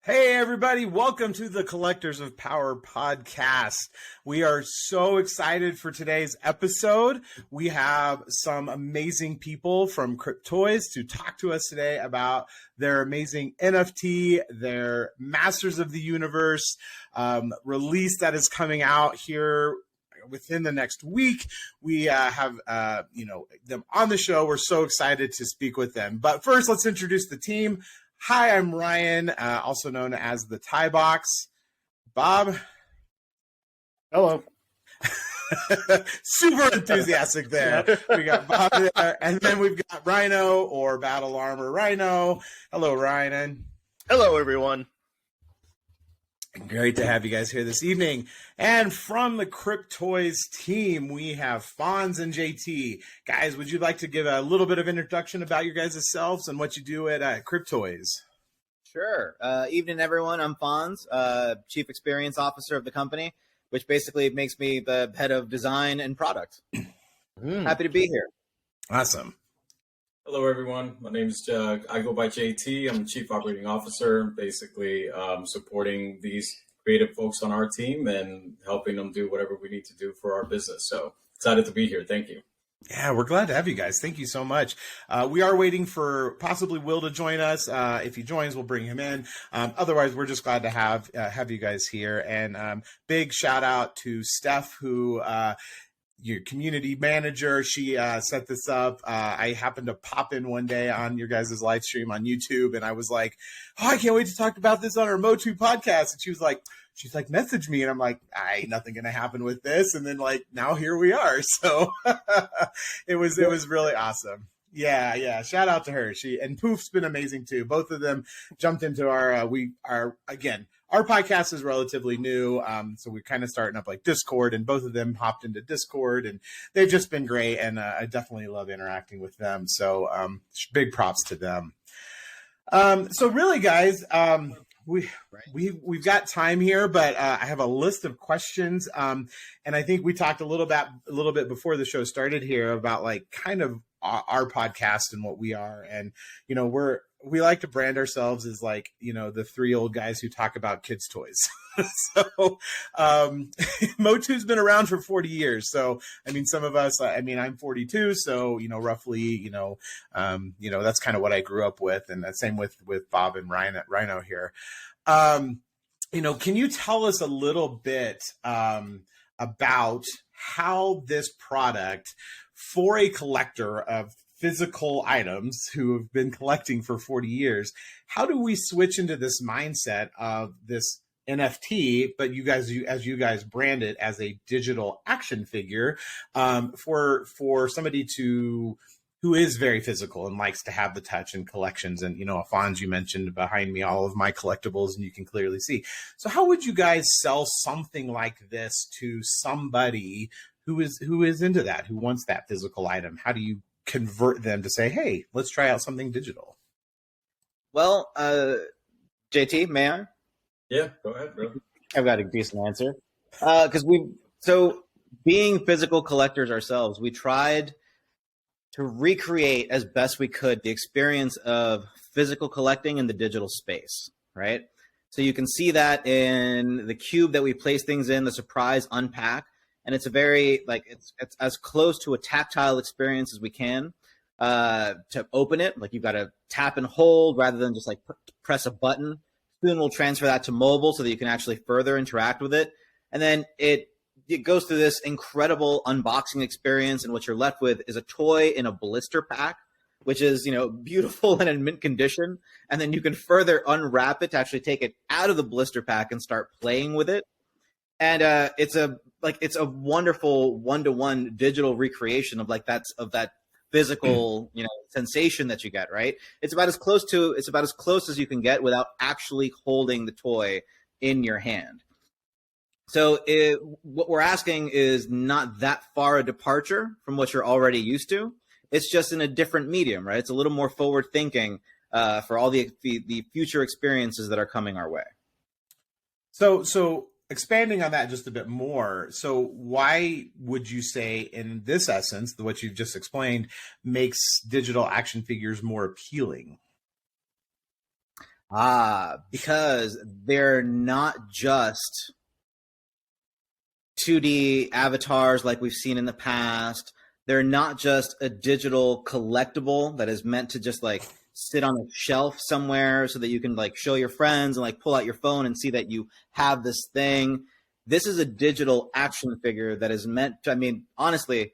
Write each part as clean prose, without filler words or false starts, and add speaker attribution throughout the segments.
Speaker 1: Hey, everybody. Welcome to the Collectors of Power podcast. We are so excited for today's episode. We have some amazing people from Cryptoys to talk to us today about their amazing NFT, their Masters of the Universe release that is coming out here within the next week. We have them on the show. We're so excited to speak with them. But first, let's introduce the team. Hi, I'm Ryan, also known as the Tie Box. Bob.
Speaker 2: Hello.
Speaker 1: Super enthusiastic there. Yep. We got Bob there, and then we've got Rhino or Battle Armor Rhino. Hello, Ryan.
Speaker 2: Hello, everyone.
Speaker 1: Great to have you guys here this evening. And from the Cryptoys team, we have Fonz and JT. Guys, would you like to give a little bit of introduction about your guys' selves and what you do at Cryptoys?
Speaker 3: Sure. Evening, everyone. I'm Fonz, Chief Experience Officer of the company, which basically makes me the head of design and product. Happy to be here.
Speaker 1: Awesome.
Speaker 4: Hello, everyone. My name is I go by JT. I'm the Chief Operating Officer, basically supporting these creative folks on our team and helping them do whatever we need to do for our business. So excited to be here. Thank you.
Speaker 1: Yeah, we're glad to have you guys. Thank you so much. We are waiting for possibly Will to join us. If he joins, we'll bring him in. Otherwise, we're just glad to have you guys here. And big shout out to Steph, who your community manager. She set this up. I happened to pop in one day on your guys' live stream on YouTube, and I was like, "Oh, I can't wait to talk about this on our Motu podcast." And she's like, "Message me," and I'm like, "Ain't nothing gonna happen with this." And then now here we are. So it was really awesome. Yeah. Shout out to her. She and Poof's been amazing too. Both of them jumped into our podcast is relatively new, so we're kind of starting up like Discord, and both of them hopped into Discord, and they've just been great, and I definitely love interacting with them. So big props to them. So really, guys, we've got time here, but I have a list of questions, and I think we talked a little bit before the show started here about kind of our podcast and what we are, and we like to brand ourselves as the three old guys who talk about kids' toys. So Motu's been around for 40 years. So, some of us, I'm 42. So, roughly, that's kind of what I grew up with. And the same with Bob and Rhino here. Can you tell us a little bit about how this product for a collector of physical items who have been collecting for 40 years, how do we switch into this mindset of this NFT, but as you guys brand it as a digital action figure, for somebody who is very physical and likes to have the touch and collections? And, Afonso, you mentioned behind me all of my collectibles, and you can clearly see. So how would you guys sell something like this to somebody who is into that, who wants that physical item? How do you convert them to say, "Hey, let's try out something digital"?
Speaker 3: Well, JT, may I?
Speaker 4: Yeah, go ahead, bro.
Speaker 3: I've got a decent answer. Because being physical collectors ourselves, we tried to recreate as best we could the experience of physical collecting in the digital space, right? So you can see that in the cube that we place things in, the surprise unpack. And it's a very, it's as close to a tactile experience as we can to open it. You've got to tap and hold rather than just press a button. Soon we'll transfer that to mobile so that you can actually further interact with it. And then it goes through this incredible unboxing experience, and what you're left with is a toy in a blister pack, which is, beautiful and in mint condition. And then you can further unwrap it to actually take it out of the blister pack and start playing with it. And it's a wonderful one-to-one digital recreation of that physical sensation that you get, right? It's about as close as you can get without actually holding the toy in your hand. So what we're asking is not that far a departure from what you're already used to. It's just in a different medium, right? It's a little more forward thinking for all the future experiences that are coming our way.
Speaker 1: So expanding on that just a bit more, so why would you say, in this essence, what you've just explained, makes digital action figures more appealing?
Speaker 3: Because they're not just 2D avatars like we've seen in the past. They're not just a digital collectible that is meant to just like sit on a shelf somewhere so that you can like show your friends and like pull out your phone and see that you have this thing. This is a digital action figure that is meant to, I mean, honestly,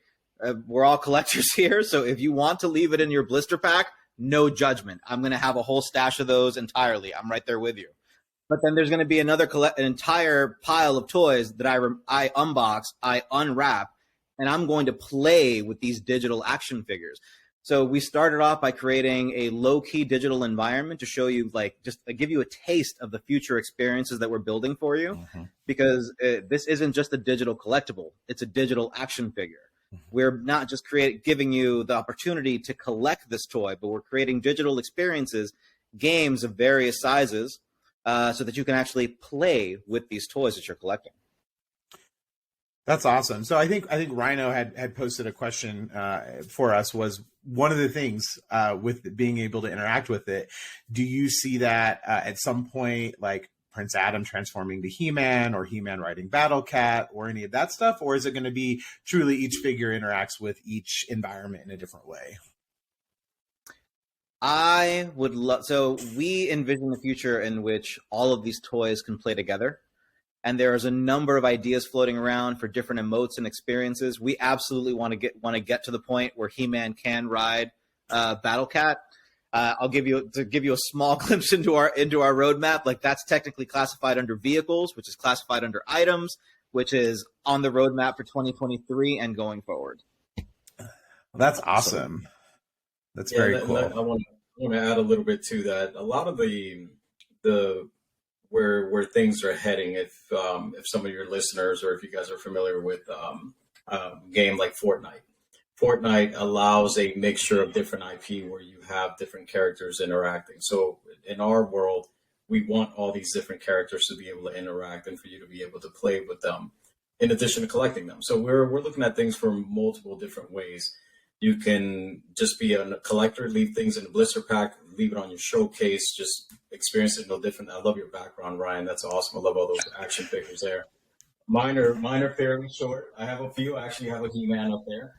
Speaker 3: we're all collectors here. So if you want to leave it in your blister pack, no judgment. I'm going to have a whole stash of those entirely. I'm right there with you. But then there's going to be an entire pile of toys that I unbox, I unwrap, and I'm going to play with these digital action figures. So we started off by creating a low-key digital environment to show you, like, just give you a taste of the future experiences that we're building for you, because this isn't just a digital collectible. It's a digital action figure. We're not just giving you the opportunity to collect this toy, but we're creating digital experiences, games of various sizes, so that you can actually play with these toys that you're collecting.
Speaker 1: That's awesome. So I think Rhino had posted a question for us. Was one of the things with being able to interact with it, do you see that at some point, like Prince Adam transforming to He-Man, or He-Man riding Battle Cat, or any of that stuff? Or is it going to be truly each figure interacts with each environment in a different way?
Speaker 3: I would love, so we envision a future in which all of these toys can play together. And there's a number of ideas floating around for different emotes and experiences. We absolutely want to get to the point where He-Man can ride Battle Cat. I'll give you a small glimpse into our roadmap. Like, that's technically classified under vehicles, which is classified under items, which is on the roadmap for 2023 and going forward.
Speaker 1: That's awesome. That's very cool.
Speaker 4: I want to add a little bit to that. A lot of the where things are heading, if some of your listeners, or if you guys are familiar with a game like Fortnite allows a mixture of different IP where you have different characters interacting. So in our world, we want all these different characters to be able to interact and for you to be able to play with them in addition to collecting them. So we're looking at things from multiple different ways. You can just be a collector, leave things in a blister pack, leave it on your showcase, just experience it no different. I love your background, Ryan. That's awesome. I love all those action figures there. Mine are fairly short. I have a few. I actually have a He-Man up there.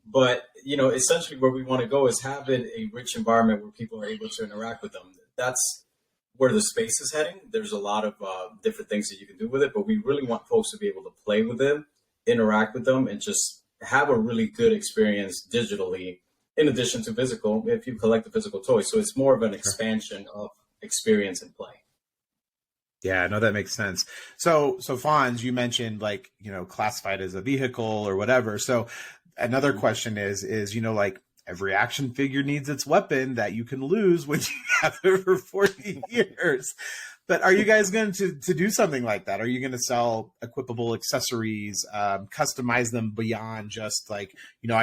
Speaker 4: But, essentially where we want to go is have it a rich environment where people are able to interact with them. That's where the space is heading. There's a lot of different things that you can do with it, but we really want folks to be able to play with them, interact with them, and just have a really good experience digitally, in addition to physical, if you collect the physical toys. So it's more of an expansion of experience and play.
Speaker 1: Yeah, no, that makes sense. So Fonz, you mentioned classified as a vehicle or whatever. So another question is, like, every action figure needs its weapon that you can lose when you have it for 40 years. But are you guys going to do something like that? Are you going to sell equipable accessories, customize them beyond just I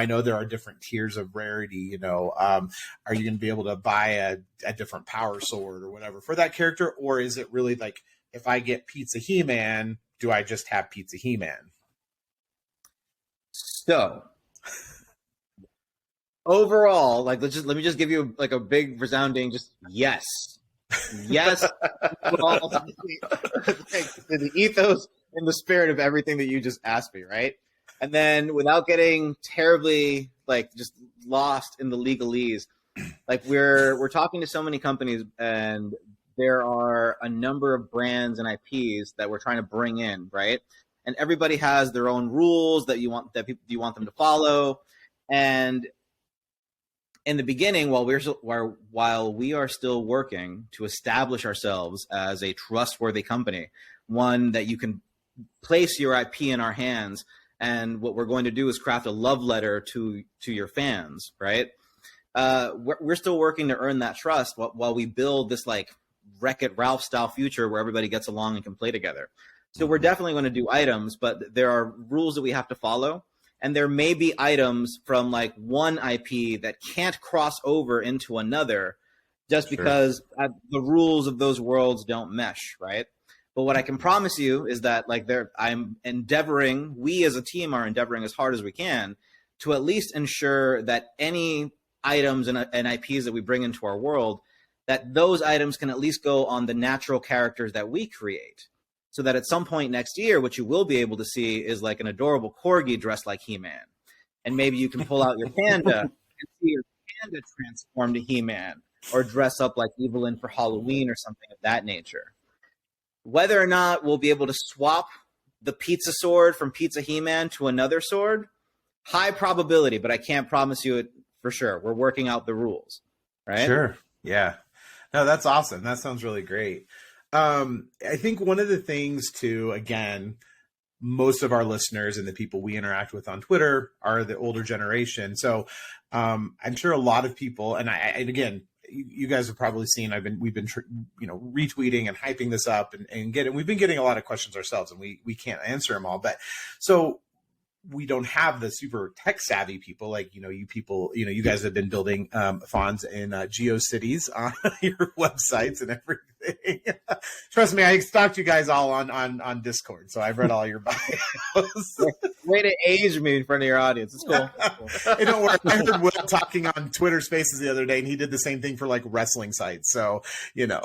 Speaker 1: know there are different tiers of rarity, are you going to be able to buy a different power sword or whatever for that character? Or is it really like, if I get Pizza He-Man, do I just have Pizza He-Man?
Speaker 3: So overall, let me just give you a big resounding yes. Yes, the ethos and the spirit of everything that you just asked me, right? And then without getting terribly just lost in the legalese, we're talking to so many companies, and there are a number of brands and IPs that we're trying to bring in, right? And everybody has their own rules that you want them to follow, and in the beginning, while we are still working to establish ourselves as a trustworthy company, one that you can place your IP in our hands, and what we're going to do is craft a love letter to your fans, right? We're still working to earn that trust while we build this Wreck-It Ralph style future where everybody gets along and can play together. So we're definitely going to do items, but there are rules that we have to follow. And there may be items from one IP that can't cross over into another just because the rules of those worlds don't mesh, right? But what I can promise you is that we as a team are endeavoring as hard as we can to at least ensure that any items and IPs that we bring into our world, that those items can at least go on the natural characters that we create. So that at some point next year, what you will be able to see is like an adorable corgi dressed like He-Man. And maybe you can pull out your panda and see your panda transform to He-Man, or dress up like Evelyn for Halloween or something of that nature. Whether or not we'll be able to swap the pizza sword from Pizza He-Man to another sword, high probability, but I can't promise you it for sure. We're working out the rules, right?
Speaker 1: Sure. Yeah. No, that's awesome. That sounds really great. I think one of the things too, again, most of our listeners and the people we interact with on Twitter are the older generation. So I'm sure a lot of people, and again, you guys have probably seen, we've been retweeting and hyping this up and we've been getting a lot of questions ourselves, and we can't answer them all. But so we don't have the super tech savvy people like, you people, you guys have been building fonts in GeoCities on your websites and everything. Trust me, I stalked you guys all on Discord, so I've read all your bios.
Speaker 3: Way to age me in front of your audience. It's cool.
Speaker 1: Hey, don't worry. I heard Will talking on Twitter Spaces the other day, and he did the same thing for like wrestling sites. So,
Speaker 3: Will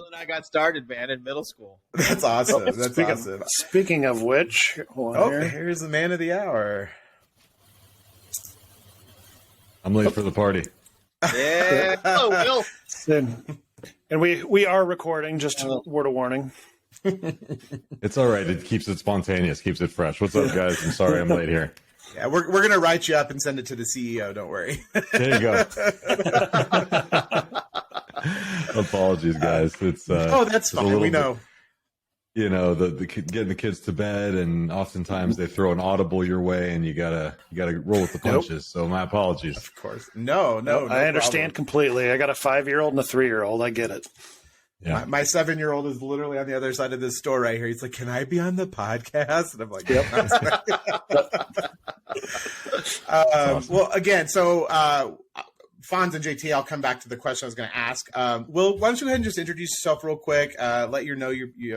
Speaker 3: and I got started, man, in middle school.
Speaker 1: That's awesome. That's awesome.
Speaker 2: Speaking of which,
Speaker 1: here's the man of the hour.
Speaker 5: I'm late for the party.
Speaker 3: Yeah. Hello, Will.
Speaker 2: And we are recording, just a word of warning.
Speaker 5: It's all right. It keeps it spontaneous, keeps it fresh. What's up, guys? I'm sorry I'm late here.
Speaker 1: Yeah, we're going to write you up and send it to the CEO. Don't worry.
Speaker 5: There you go. Apologies, guys. It's
Speaker 1: that's fine. We know.
Speaker 5: Getting the kids to bed, and oftentimes they throw an audible your way, and you gotta roll with the punches. Nope. So my apologies.
Speaker 1: Of course, no
Speaker 2: I understand completely. I got a 5-year-old and a 3-year-old. I get it.
Speaker 1: Yeah, my 7-year-old is literally on the other side of this store right here. He's like, "Can I be on the podcast?" And I'm like, "Yep." Awesome. Well, again, so Fonz and JT, I'll come back to the question I was going to ask. Will, why don't you go ahead and just introduce yourself real quick? Let know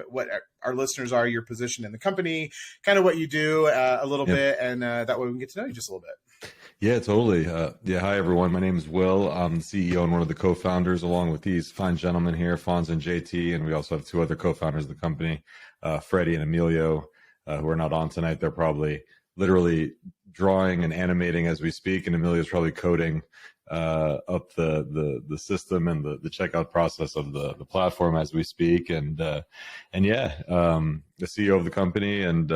Speaker 1: what our listeners are, your position in the company, kind of what you do a little bit, and that way we can get to know you just a little bit.
Speaker 5: Yeah, totally. Hi, everyone. My name is Will. I'm the CEO and one of the co-founders, along with these fine gentlemen here, Fonz and JT, and we also have 2 other co-founders of the company, Freddie and Emilio, who are not on tonight. They're probably literally drawing and animating as we speak, and Emilio's probably coding up the system and the checkout process of the platform as we speak. And the CEO of the company, and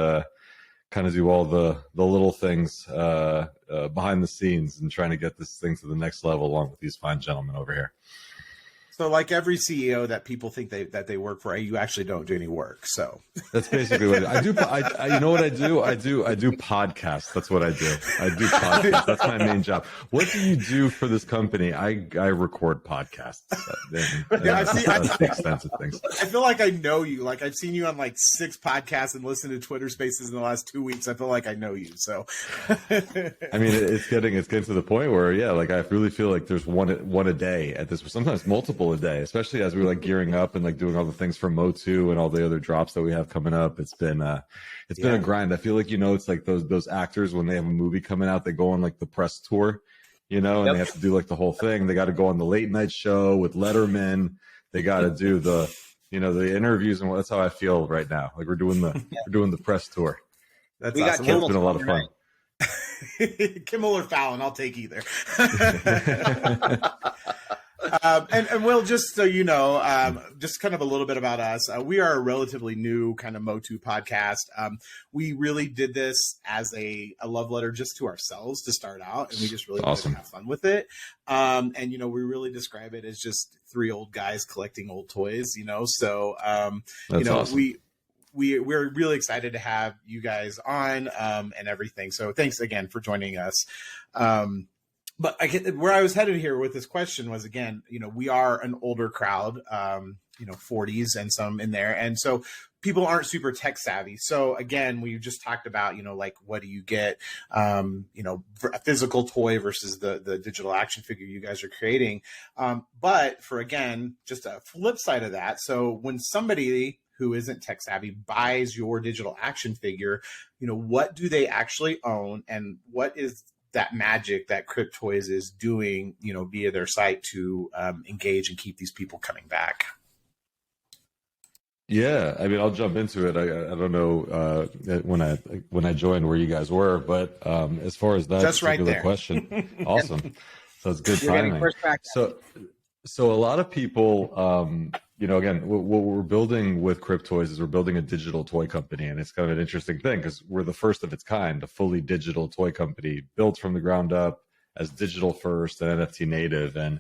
Speaker 5: kind of do all the little things behind the scenes and trying to get this thing to the next level along with these fine gentlemen over here.
Speaker 1: So like every CEO that people think that they work for, you actually don't do any work. So
Speaker 5: that's basically what I do. You know what I do? I do podcasts. That's what I do. I do podcasts. That's my main job. What do you do for this company? I record podcasts. Extensive things.
Speaker 1: I feel like I know you. Like I've seen you on like 6 podcasts and listened to Twitter Spaces in the last 2 weeks. I feel like I know you. So
Speaker 5: I mean, it's getting to the point where I really feel like there's one a day at this. Sometimes multiple a day, especially as we're gearing up and doing all the things for Mo2 and all the other drops that we have coming up. It's been a grind. I feel like it's like those actors when they have a movie coming out, they go on the press tour, and they have to do the whole thing. They got to go on the late night show with Letterman. They got to do the interviews, and that's how I feel right now. Like we're doing the press tour.
Speaker 1: That's awesome.
Speaker 5: It's been a lot of fun.
Speaker 1: Kimmel or Fallon, I'll take either. And Will, just so you know, just kind of a little bit about us. We are a relatively new kind of Mo2 podcast. We really did this as a love letter just to ourselves to start out, and we just really wanted to have fun with it. And we really describe it as just 3 old guys collecting old toys. So awesome. We're really excited to have you guys on and everything. So thanks again for joining us. But where I was headed here with this question was, again, we are an older crowd, 40s and some in there. And so people aren't super tech savvy. So again, we just talked about, what do you get, for a physical toy versus the digital action figure you guys are creating. But for, again, just a flip side of that. So when somebody who isn't tech savvy buys your digital action figure, what do they actually own, and what is that magic that Cryptoys is doing, via their site to engage and keep these people coming back.
Speaker 5: Yeah, I mean, I'll jump into it. I don't know when I joined where you guys were, but as far as that
Speaker 1: Just right
Speaker 5: particular
Speaker 1: there.
Speaker 5: question, awesome. So it's good
Speaker 3: You're getting
Speaker 5: timing.
Speaker 3: first crack at it.
Speaker 5: So a lot of people, again, what we're building with Cryptoys is we're building a digital toy company, and it's kind of an interesting thing because we're the first of its kind, a fully digital toy company built from the ground up as digital first and NFT native. And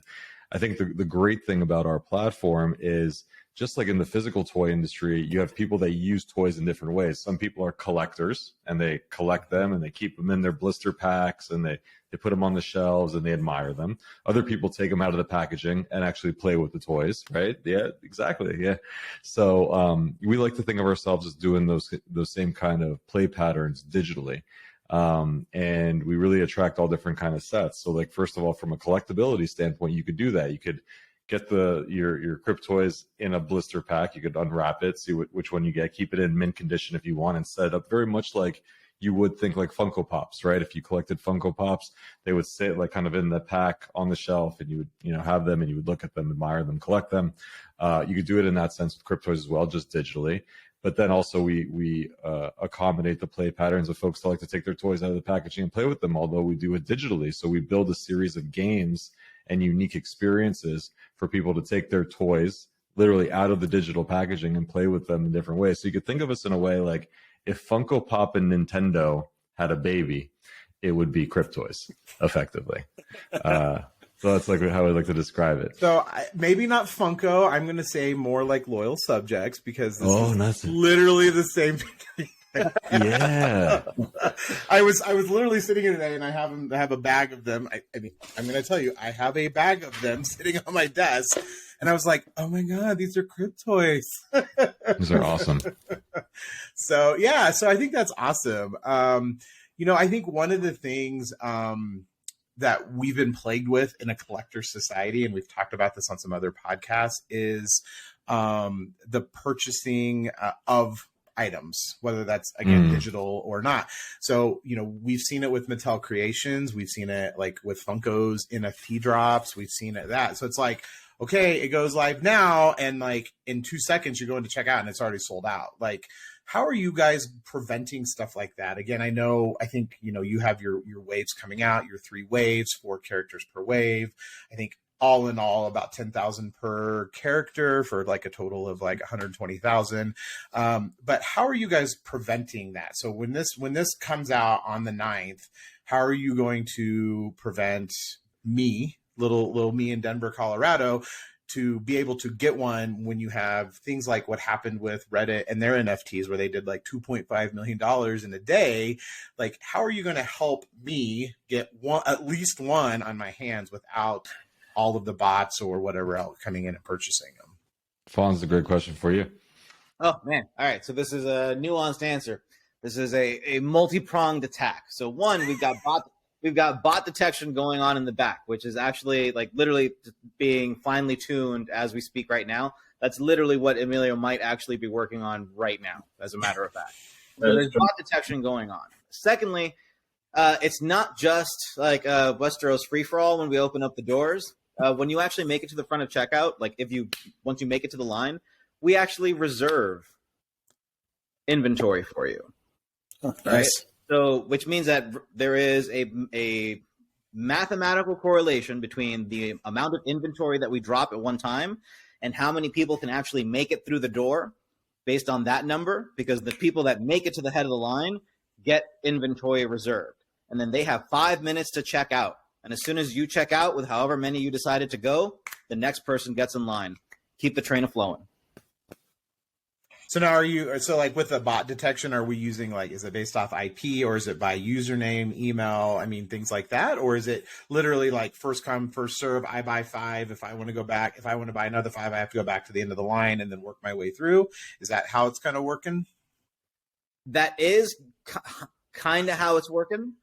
Speaker 5: I think the great thing about our platform is, just like in the physical toy industry, you have people that use toys in different ways. Some people are collectors and they collect them and they keep them in their blister packs and they put them on the shelves and they admire them. Other people take them out of the packaging and actually play with the toys, right? Yeah, exactly. Yeah. So we like to think of ourselves as doing those same kind of play patterns digitally. And we really attract all different kind of sets. So like, first of all, from a collectability standpoint, you could do that. You could get your Cryptoys in a blister pack. You could unwrap it, see which one you get, keep it in mint condition if you want, and set it up very much like you would think like Funko Pops, right? If you collected Funko Pops, they would sit like kind of in the pack on the shelf, and you would have them and you would look at them, admire them, collect them. You could do it in that sense with Cryptoys as well, just digitally. But then also we accommodate the play patterns of folks that like to take their toys out of the packaging and play with them, although we do it digitally. So we build a series of games and unique experiences for people to take their toys literally out of the digital packaging and play with them in different ways. So you could think of us in a way like if Funko Pop and Nintendo had a baby, it would be Cryptoys, effectively. So that's like how I like to describe it.
Speaker 1: So maybe not Funko. I'm going to say more like Loyal Subjects, because this is literally the same thing.
Speaker 5: Yeah.
Speaker 1: I was literally sitting here today and I have a bag of them. I mean, I'm going to tell you, I have a bag of them sitting on my desk, and I was like, oh my God, these are Cryptoys.
Speaker 5: These are awesome.
Speaker 1: So yeah, so I think that's awesome. I think one of the things that we've been plagued with in a collector society, and we've talked about this on some other podcasts, is the purchasing of items, whether that's again digital or not. So we've seen it with Mattel Creations, we've seen it like with Funko's NFT drops, we've seen it that. So it's like, okay, it goes live now, and like in 2 seconds you're going to check out and it's already sold out. Like, how are you guys preventing stuff like that? Again, I think you have your waves coming out, your 3 waves, 4 characters per wave. I think all in all about 10,000 per character for like a total of like 120,000. But how are you guys preventing that? So when this comes out on the 9th, how are you going to prevent me, little me in Denver, Colorado, to be able to get one when you have things like what happened with Reddit and their NFTs, where they did like $2.5 million in a day? Like, how are you going to help me get at least one on my hands without all of the bots or whatever else coming in and purchasing them?
Speaker 5: Fawn's a great question for you.
Speaker 3: Oh man. All right. So this is a nuanced answer. This is a multi-pronged attack. So one, we've got bot detection going on in the back, which is actually like literally being finely tuned as we speak right now. That's literally what Emilio might actually be working on right now, as a matter of fact. So there's bot detection going on. Secondly, it's not just like Westeros free-for-all when we open up the doors. When you actually make it to the front of checkout, like once you make it to the line, we actually reserve inventory for you.
Speaker 2: Oh, nice.
Speaker 3: Right? So, which means that there is a mathematical correlation between the amount of inventory that we drop at one time and how many people can actually make it through the door based on that number, because the people that make it to the head of the line get inventory reserved. And then they have 5 minutes to check out. And as soon as you check out with however many you decided to go, the next person gets in line. Keep the train flowing.
Speaker 1: So now like with the bot detection, are we using like, is it based off IP, or is it by username, email? I mean, things like that. Or is it literally like first come, first serve? I buy 5. If I want to go back, if I want to buy another 5, I have to go back to the end of the line and then work my way through. Is that how it's kind of working?
Speaker 3: That is kind of how it's working.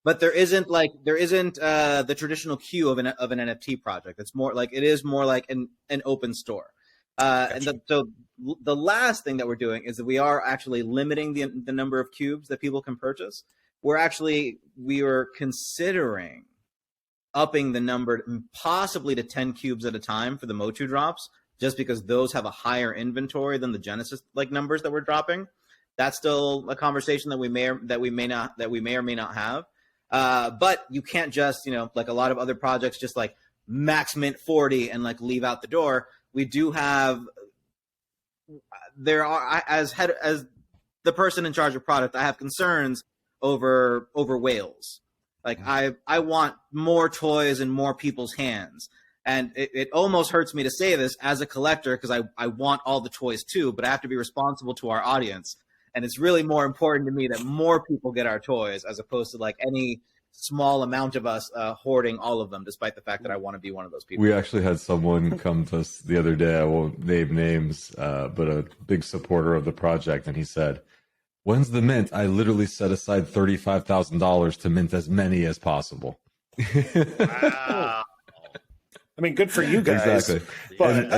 Speaker 3: But there isn't the traditional queue of an NFT project. It's more like, it is more like an open store.
Speaker 1: Gotcha.
Speaker 3: So the last thing that we're doing is that we are actually limiting the number of cubes that people can purchase. we were considering upping the number possibly to 10 cubes at a time for the Motu drops, just because those have a higher inventory than the Genesis like numbers that we're dropping. That's still a conversation that we may or may not have. But you can't just, like a lot of other projects, just like max mint 40 and like leave out the door. We do have, as the person in charge of product, I have concerns over whales. Like I want more toys in more people's hands. And it almost hurts me to say this as a collector, because I want all the toys too, but I have to be responsible to our audience. And it's really more important to me that more people get our toys, as opposed to like any small amount of us hoarding all of them, despite the fact that I want to be one of those people.
Speaker 5: We actually had someone come to us the other day, I won't name names, but a big supporter of the project, and he said, "When's the mint? I literally set aside $35,000 to mint as many as possible."
Speaker 2: Wow. I mean, good for you guys.
Speaker 5: Exactly.
Speaker 2: But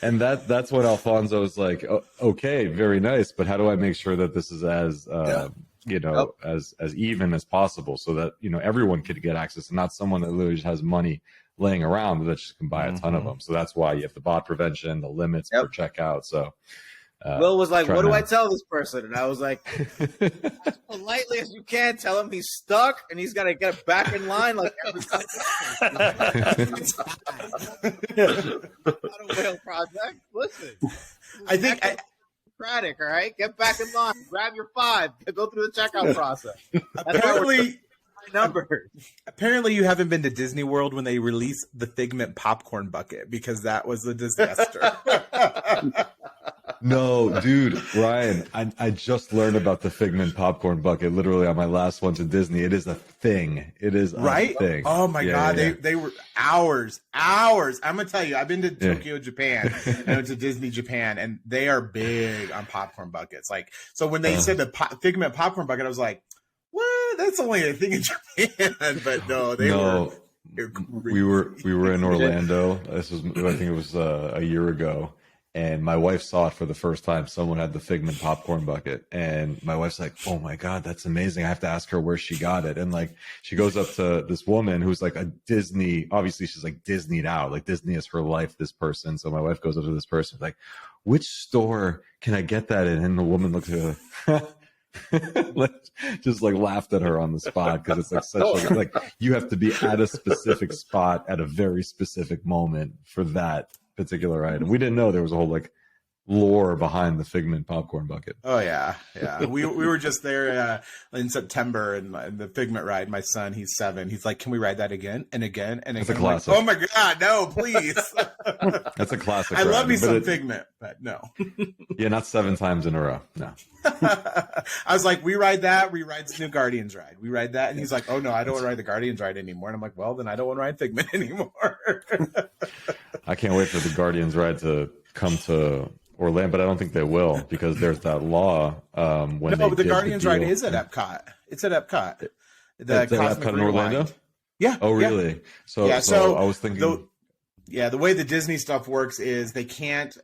Speaker 5: And that's what Alfonso's like, okay, very nice, but how do I make sure that this is as as even as possible, so that everyone could get access, and not someone that literally just has money laying around that just can buy a ton of them. So that's why you have the bot prevention, the limits per checkout. So
Speaker 3: Will was like, "What do I tell this person?" And I was like, as politely as you can, tell him he's stuck and he's got to get back in line like every time. Not a whale project. Listen,
Speaker 1: I think
Speaker 3: democratic, all right? Get back in line. Grab your 5. Go through the checkout process.
Speaker 1: Apparently you haven't been to Disney World when they released the Figment popcorn bucket, because that was a disaster.
Speaker 5: No, dude, Ryan, I just learned about the Figment popcorn bucket literally on my last one to Disney. It is a thing. It is a thing.
Speaker 1: Oh my God. Yeah. They were hours. I'm going to tell you, I've been to Tokyo, Japan, and I went to Disney Japan, and they are big on popcorn buckets. Like, so when they said the Figment popcorn bucket, I was like, what? That's only a thing in Japan. But no, we were in Orlando. This was, I think it was a year ago. And my wife saw it for the first time. Someone had the Figment popcorn bucket, and my wife's like, "Oh my God, that's amazing. I have to ask her where she got it." And like, she goes up to this woman who's like a Disney, obviously she's like Disneyed out. Like, Disney is her life, this person. So my wife goes up to this person, like, "Which store can I get that in?" And the woman looks at her, just like laughed at her on the spot, because it's like such like you have to be at a specific spot at a very specific moment for that particular item. We didn't know there was a whole like lore behind the Figment popcorn bucket. Oh yeah. We were just there in September, and the Figment ride. My son, he's 7. He's like, "Can we ride that again and again and again?"
Speaker 5: That's a classic.
Speaker 1: Like, oh my God, no, please.
Speaker 5: That's a classic.
Speaker 1: I love me some Figment, but no.
Speaker 5: Yeah, not 7 times in a row. No.
Speaker 1: I was like, we ride that. We ride the new Guardians ride. We ride that, and he's like, "Oh no, I don't want to ride the Guardians ride anymore." And I'm like, "Well, then I don't want to ride Figment anymore."
Speaker 5: I can't wait for the Guardians ride to come to Orlando, but I don't think they will, because there's that law. But
Speaker 1: the Guardians ride is at Epcot. It's at Epcot. The
Speaker 5: Epcot in Orlando.
Speaker 1: Yeah.
Speaker 5: Oh, really?
Speaker 1: Yeah.
Speaker 5: So I was thinking.
Speaker 1: The way the Disney stuff works is they can't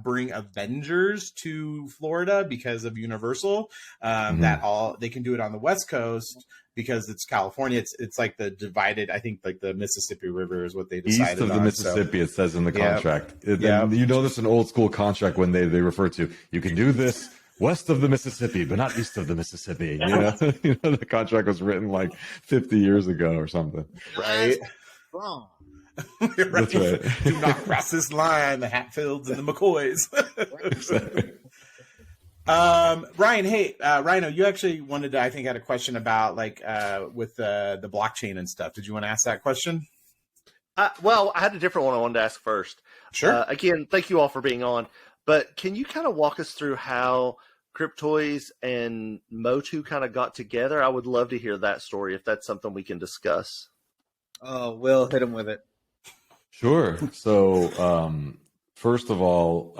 Speaker 1: bring Avengers to Florida because of Universal. They can do it on the West Coast because it's California. It's like the divided. I think like the Mississippi River is what they decided.
Speaker 5: East of the Mississippi, it says in the contract. You know, this is an old school contract when they refer to, you can do this west of the Mississippi, but not east of the Mississippi. The contract was written like 50 years ago or something.
Speaker 1: Right.
Speaker 3: Wrong.
Speaker 1: Right.
Speaker 5: That's right.
Speaker 1: Do not cross this line. The Hatfields and the McCoys.
Speaker 5: Exactly.
Speaker 1: Ryan, hey, Rhino, you actually wanted to, I think, had a question about like with the blockchain and stuff. Did you want to ask that question?
Speaker 6: Well, I had a different one I wanted to ask first.
Speaker 1: Sure.
Speaker 6: Again, thank you all for being on. But can you kind of walk us through how Cryptoys and Motu kind of got together? I would love to hear that story if that's something we can discuss.
Speaker 3: Oh, Will, hit him with it.
Speaker 5: Sure. So, first of all,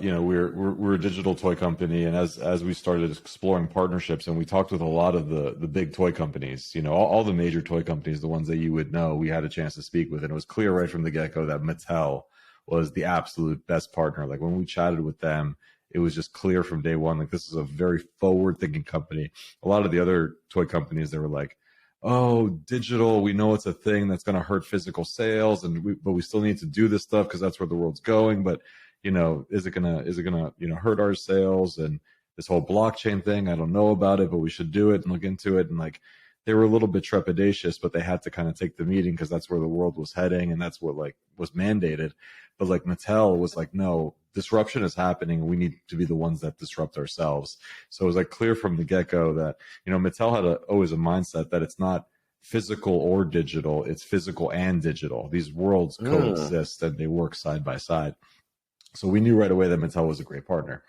Speaker 5: we're a digital toy company, and as we started exploring partnerships, and we talked with a lot of the big toy companies, all the major toy companies, the ones that you would know, we had a chance to speak with, and it was clear right from the get-go that Mattel was the absolute best partner. Like when we chatted with them, it was just clear from day one, like this is a very forward thinking company. A lot of the other toy companies, they were like, oh, digital, we know it's a thing that's going to hurt physical sales, but we still need to do this stuff because that's where the world's going. But, is it gonna hurt our sales? And this whole blockchain thing, I don't know about it, but we should do it and look into it. And like, they were a little bit trepidatious, but they had to kind of take the meeting because that's where the world was heading, and that's what like was mandated. But like Mattel was like, no, disruption is happening, and we need to be the ones that disrupt ourselves. So it was like clear from the get-go that, Mattel had always a mindset that it's not physical or digital, it's physical and digital. These worlds coexist and they work side by side. So we knew right away that Mattel was a great partner.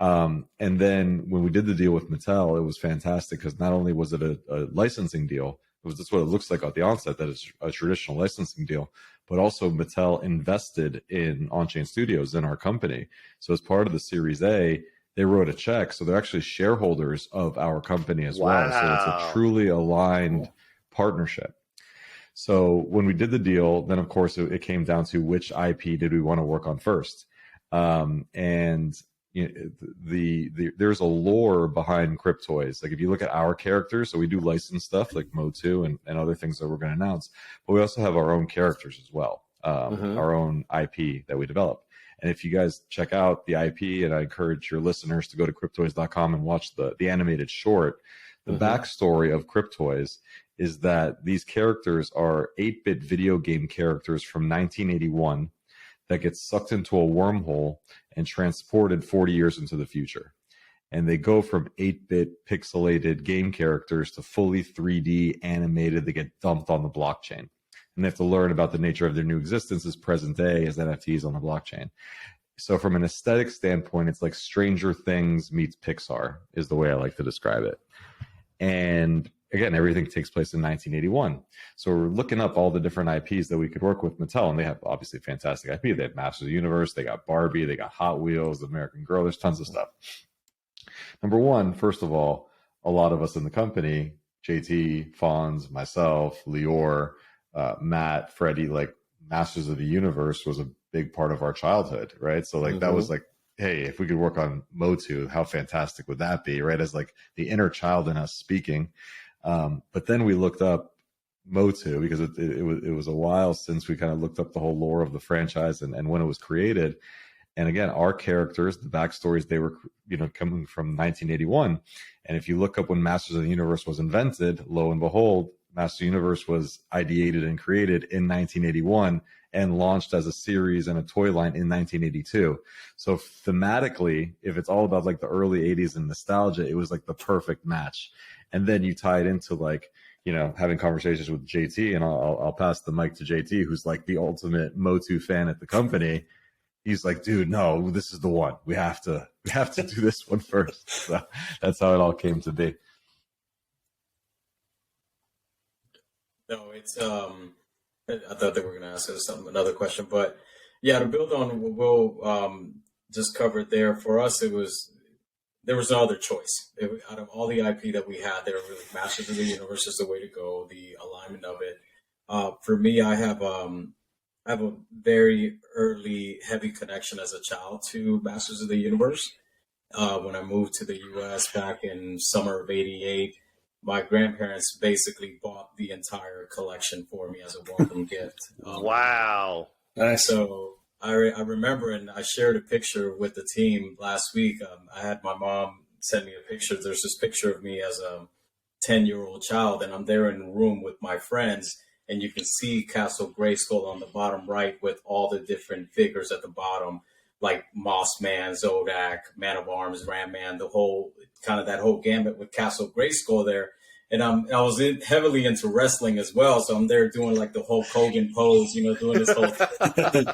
Speaker 5: And then when we did the deal with Mattel, it was fantastic because not only was it a licensing deal, that's what it looks like at the onset, that it's a traditional licensing deal, but also Mattel invested in On-Chain Studios in our company. So as part of the Series A, they wrote a check. So they're actually shareholders of our company as well. So it's a truly aligned partnership. So when we did the deal, then of course it came down to which IP did we want to work on first. And there's a lore behind Cryptoys. Like if you look at our characters, so we do licensed stuff like Mo2 and other things that we're going to announce, but we also have our own characters as well, our own IP that we develop. And if you guys check out the IP, and I encourage your listeners to go to cryptoys.com and watch the animated short, the backstory of Cryptoys is that these characters are 8-bit video game characters from 1981 that get sucked into a wormhole and transported 40 years into the future. And they go from 8-bit pixelated game characters to fully 3D animated. They get dumped on the blockchain. And they have to learn about the nature of their new existence as present day as NFTs on the blockchain. So from an aesthetic standpoint, it's like Stranger Things meets Pixar is the way I like to describe it. And again, everything takes place in 1981. So we're looking up all the different IPs that we could work with Mattel, and they have obviously fantastic IP. They have Masters of the Universe, they got Barbie, they got Hot Wheels, American Girl, there's tons of stuff. Number one, first of all, a lot of us in the company, JT, Fonz, myself, Lior, Matt, Freddie, like Masters of the Universe was a big part of our childhood, right? So like that was like, hey, if we could work on Motu, how fantastic would that be, right? As like the inner child in us speaking. But then we looked up Motu because it was a while since we kind of looked up the whole lore of the franchise and when it was created. And again, our characters, the backstories, they were, coming from 1981. And if you look up when Masters of the Universe was invented, lo and behold, Masters of the Universe was ideated and created in 1981 and launched as a series and a toy line in 1982. So thematically, if it's all about like the early 80s and nostalgia, it was like the perfect match. And then you tie it into like, having conversations with JT, and I'll pass the mic to JT, who's like the ultimate Motu fan at the company. He's like, dude, no, this is the one. We have to do this one first. So that's how it all came to be.
Speaker 4: No, it's I thought they were going to ask us another question, but yeah, to build on what Will just covered there, for us, there was no other choice. Out of all the IP that we had, they were really Masters of the Universe is the way to go. The alignment of it. For me, I have a very early, heavy connection as a child to Masters of the Universe. When I moved to the U.S. back in summer of '88, my grandparents basically bought the entire collection for me as a welcome gift.
Speaker 6: Wow.
Speaker 2: Nice.
Speaker 4: So I remember, and I shared a picture with the team last week. I had my mom send me a picture. There's this picture of me as a 10-year-old child, and I'm there in the room with my friends, and you can see Castle Grayskull on the bottom right with all the different figures at the bottom, like Moss Man, Zodak, Man of Arms, Ram Man, the whole kind of that whole gambit with Castle Grayskull there. And I was heavily into wrestling as well, so I'm there doing like the Hulk Hogan pose, doing this whole thing.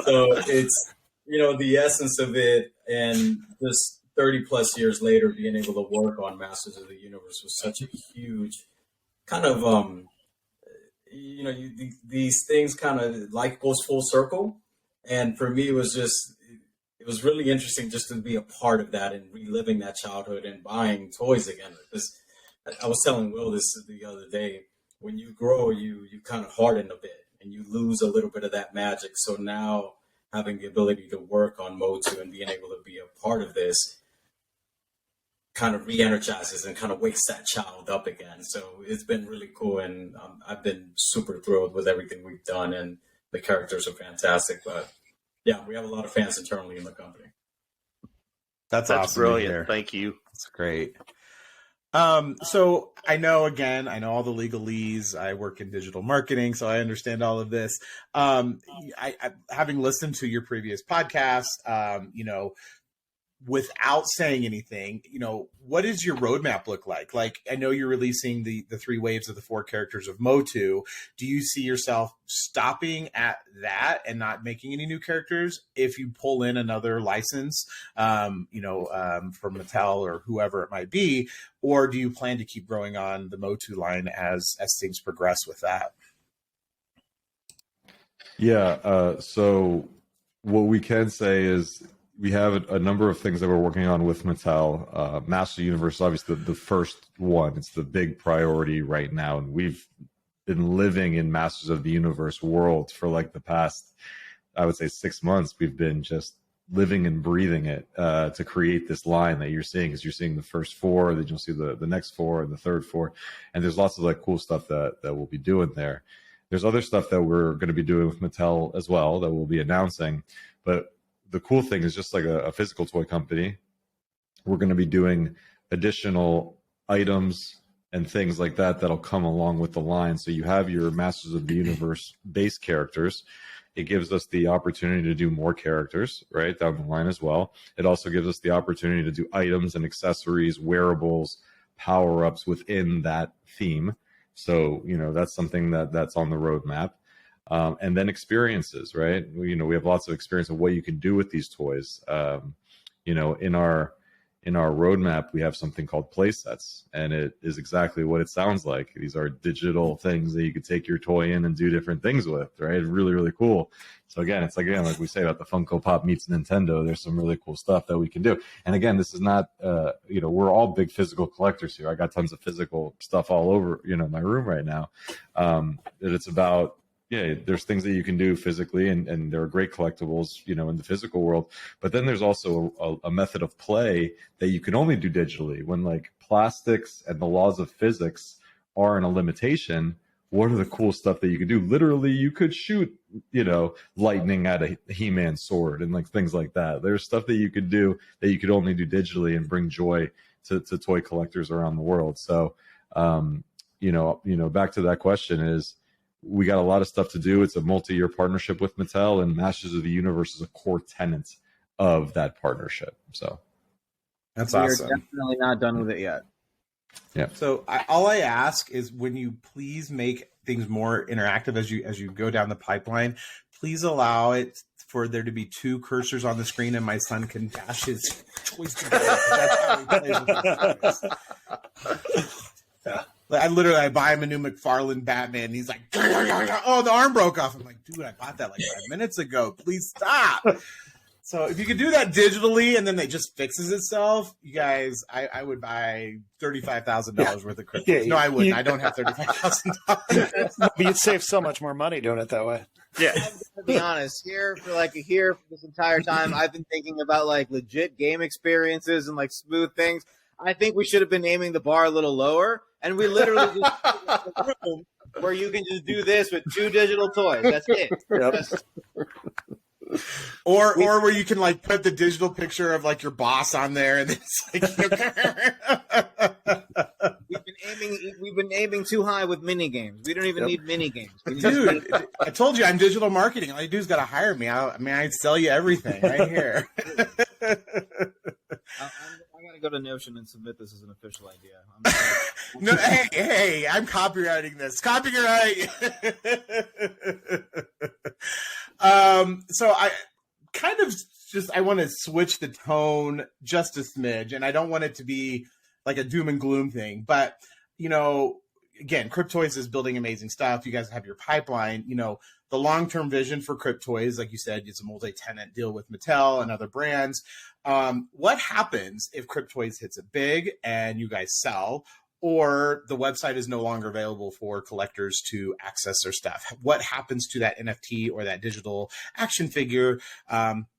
Speaker 4: So it's, the essence of it, and just 30 plus years later, being able to work on Masters of the Universe was such a huge kind of, these things kind of life goes full circle. And for me, it was really interesting just to be a part of that and reliving that childhood and buying toys again. Because I was telling Will this the other day, when you grow, you kind of harden a bit and you lose a little bit of that magic. So now having the ability to work on Motu and being able to be a part of this kind of re-energizes and kind of wakes that child up again. So it's been really cool, and I've been super thrilled with everything we've done, and the characters are fantastic. But yeah, we have a lot of fans internally in the company.
Speaker 1: That's awesome.
Speaker 6: Brilliant. Thank you.
Speaker 1: That's great. So I know all the legalese. I work in digital marketing, so I understand all of this. I having listened to your previous podcast, without saying anything, what does your roadmap look like? Like, I know you're releasing the 3 waves of the 4 characters of Motu. Do you see yourself stopping at that and not making any new characters if you pull in another license, from Mattel or whoever it might be? Or do you plan to keep growing on the Motu line as things progress with that?
Speaker 5: Yeah. So what we can say is, we have a number of things that we're working on with Mattel. Master Universe is obviously the first one. It's the big priority right now. And we've been living in Masters of the Universe world for like the past, I would say, 6 months. We've been just living and breathing it to create this line that you're seeing. Because you're seeing the first 4, then you'll see the next 4 and the third 4. And there's lots of like cool stuff that we'll be doing there. There's other stuff that we're going to be doing with Mattel as well that we'll be announcing. But the cool thing is, just like a physical toy company, we're going to be doing additional items and things like that that'll come along with the line. So you have your Masters of the Universe base characters. It gives us the opportunity to do more characters, right, down the line as well. It also gives us the opportunity to do items and accessories, wearables, power-ups within that theme. So, that's something that's on the roadmap. And then experiences, right? We have lots of experience of what you can do with these toys. In our roadmap, we have something called play sets, and it is exactly what it sounds like. These are digital things that you could take your toy in and do different things with, right? Really, really cool. So again, it's like we say about the Funko Pop meets Nintendo, there's some really cool stuff that we can do. And again, this is not, we're all big physical collectors here. I got tons of physical stuff all over, my room right now. That it's about, there's things that you can do physically, and there are great collectibles, in the physical world. But then there's also a method of play that you can only do digitally. When like plastics and the laws of physics aren't a limitation, what are the cool stuff that you can do? Literally, you could shoot, lightning at a He-Man sword and like things like that. There's stuff that you could do that you could only do digitally and bring joy to toy collectors around the world. So, back to that question is, we got a lot of stuff to do. It's a multi-year partnership with Mattel, and Masters of the Universe is a core tenet of that partnership. So
Speaker 1: that's awesome.
Speaker 3: We're definitely not done with it yet.
Speaker 5: Yeah.
Speaker 1: So all I ask is, when you please make things more interactive as you go down the pipeline, please allow it for there to be 2 cursors on the screen, and my son can dash his toys together. That's how he plays with his toys. Yeah. I buy him a new McFarlane Batman, and he's like, oh, the arm broke off. I'm like, dude, I bought that like 5 minutes ago. Please stop. So if you could do that digitally, and then it just fixes itself, you guys, I would buy $35,000 worth of Cryptoys.
Speaker 2: Yeah,
Speaker 1: no, I wouldn't. I don't have $35,000.
Speaker 2: But you'd save so much more money doing it that way.
Speaker 6: Yeah.
Speaker 3: To be honest, here for this entire time, I've been thinking about like legit game experiences and like smooth things. I think we should have been aiming the bar a little lower, and we literally just have a room where you can just do this with 2 digital toys. That's it.
Speaker 2: Yep.
Speaker 3: Or
Speaker 1: where you can like put the digital picture of like your boss on there, and it's like
Speaker 3: we've been aiming too high with mini games. We don't even need mini games.
Speaker 1: Dude, I told you I'm digital marketing. All you do is got to hire me. I'd sell you everything right here.
Speaker 3: I gotta go to Notion and submit this as an official idea.
Speaker 1: No, hey, I'm copywriting this. Copyright. So I kind of I want to switch the tone just a smidge, and I don't want it to be like a doom and gloom thing, but again, Cryptoys is building amazing stuff. You guys have your pipeline. The long-term vision for Cryptoys, like you said, it's a multi-tenant deal with Mattel and other brands. What happens if Cryptoys hits it big and you guys sell? or the website is no longer available for collectors to access their stuff. What happens to that NFT or that digital action figure?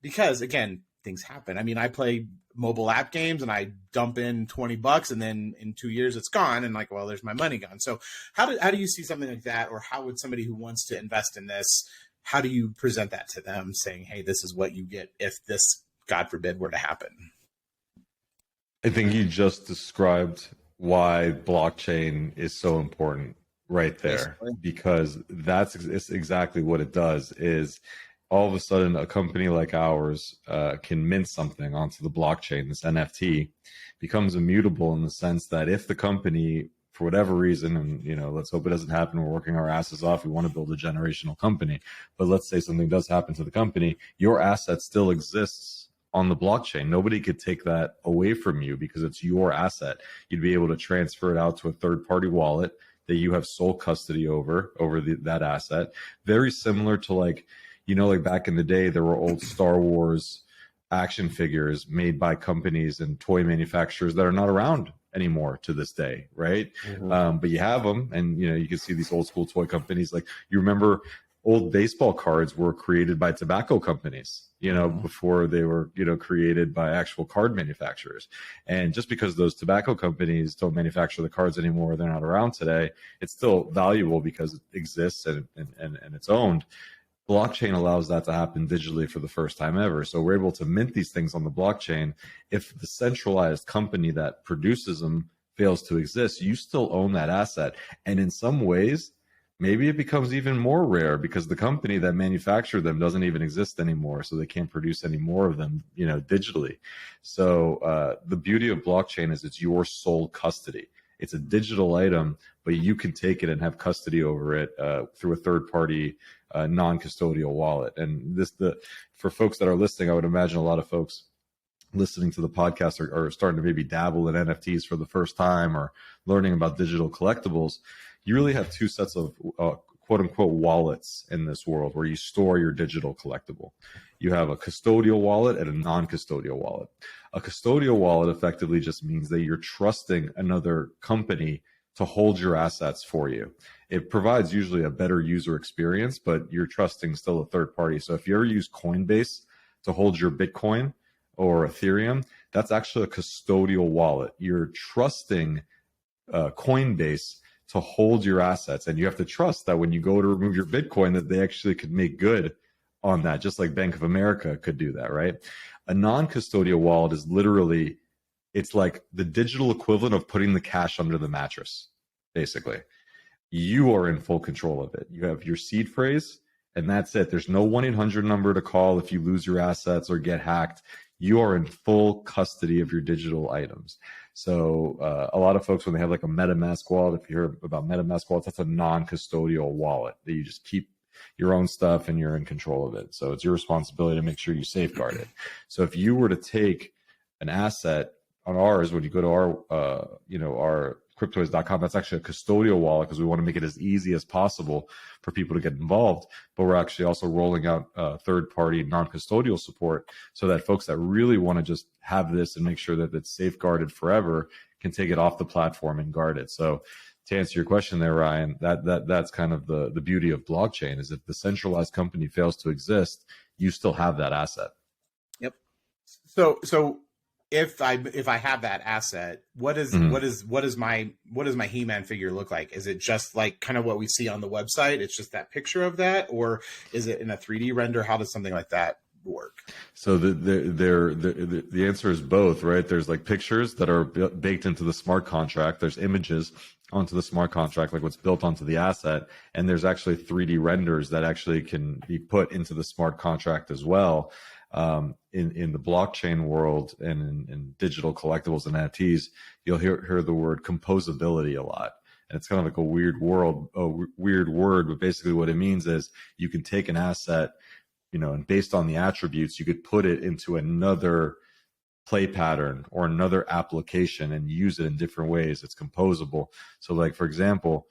Speaker 1: Because again, things happen. I mean, I play mobile app games and I dump in $20 and then in 2 years it's gone, and like, well, there's my money gone. So how do you see something like that? Or how would somebody who wants to invest in this, how do you present that to them, saying, hey, this is what you get if this, God forbid, were to happen?
Speaker 5: I think you just described why blockchain is so important right there, because that's exactly what it does. Is all of a sudden a company like ours can mint something onto the blockchain. This NFT becomes immutable in the sense that if the company, for whatever reason, and let's hope it doesn't happen, we're working our asses off, we want to build a generational company, but let's say something does happen to the company, your asset still exists on the blockchain. Nobody could take that away from you because it's your asset. You'd be able to transfer it out to a third-party wallet that you have sole custody over that asset. Very similar to like back in the day, there were old Star Wars action figures made by companies and toy manufacturers that are not around anymore to this day, right? Mm-hmm. But you have them, and you can see these old school toy companies. Like, you remember old baseball cards were created by tobacco companies, mm-hmm. before they were, created by actual card manufacturers. And just because those tobacco companies don't manufacture the cards anymore, they're not around today, it's still valuable because it exists and it's owned. Blockchain allows that to happen digitally for the first time ever. So we're able to mint these things on the blockchain. If the centralized company that produces them fails to exist, you still own that asset. And in some ways, maybe it becomes even more rare because the company that manufactured them doesn't even exist anymore. So they can't produce any more of them, digitally. So the beauty of blockchain is it's your sole custody. It's a digital item, but you can take it and have custody over it through a third-party non-custodial wallet. And for folks that are listening, I would imagine a lot of folks listening to the podcast are starting to maybe dabble in NFTs for the first time or learning about digital collectibles. You really have two sets of quote-unquote wallets in this world where you store your digital collectible. You have a custodial wallet and a non-custodial wallet. A custodial wallet effectively just means that you're trusting another company to hold your assets for you. It provides usually a better user experience, but you're trusting still a third party. So if you ever use Coinbase to hold your Bitcoin or Ethereum, that's actually a custodial wallet. You're trusting Coinbase to hold your assets, and you have to trust that when you go to remove your Bitcoin that they actually could make good on that, just like Bank of America could do that, right? A non-custodial wallet is literally, it's like the digital equivalent of putting the cash under the mattress, basically. You are in full control of it. You have your seed phrase, and that's it. There's no 1-800 number to call if you lose your assets or get hacked. You are in full custody of your digital items. So a lot of folks, when they have like a MetaMask wallet, if you hear about MetaMask wallets, that's a non-custodial wallet that you just keep your own stuff and you're in control of it. So it's your responsibility to make sure you safeguard it. So if you were to take an asset on ours, when you go to our Cryptoys.com, that's actually a custodial wallet because we want to make it as easy as possible for people to get involved. But we're actually also rolling out third-party non-custodial support so that folks that really want to just have this and make sure that it's safeguarded forever can take it off the platform and guard it. So to answer your question there, Ryan, that's kind of the beauty of blockchain, is if the centralized company fails to exist, you still have that asset.
Speaker 1: Yep. So if I have that asset, what is my He-Man figure look like? Is it just like kind of what we see on the website? It's just that picture of that, or is it in a 3D render? How does something like that work?
Speaker 5: So the answer is both, right? There's like pictures that are baked into the smart contract. There's images onto the smart contract, like what's built onto the asset, and there's actually 3D renders that actually can be put into the smart contract as well. In the blockchain world and in digital collectibles and NFTs, you'll hear the word composability a lot. And it's kind of like a weird word, but basically what it means is you can take an asset, and based on the attributes, you could put it into another play pattern or another application and use it in different ways. It's composable. So like, for example,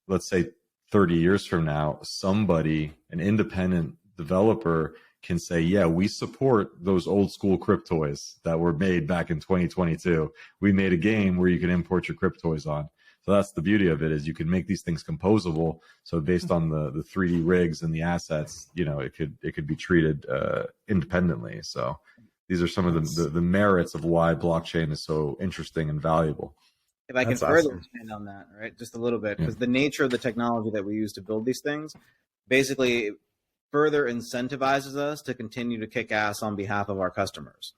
Speaker 5: let's say 30 years from now, an independent developer can say, yeah, we support those old school Cryptoys that were made back in 2022. We made a game where you can import your Cryptoys on. So that's the beauty of it, is you can make these things composable. So based on the 3D rigs and the assets, you know, it could be treated independently. So these are some of the merits of why blockchain is so interesting and valuable.
Speaker 3: If I can
Speaker 1: That's
Speaker 3: further
Speaker 1: awesome.
Speaker 3: expand on that, right, just a little bit,
Speaker 5: Yeah.
Speaker 3: because the nature of the technology that we use to build these things basically further incentivizes us to continue to kick ass on behalf of our customers.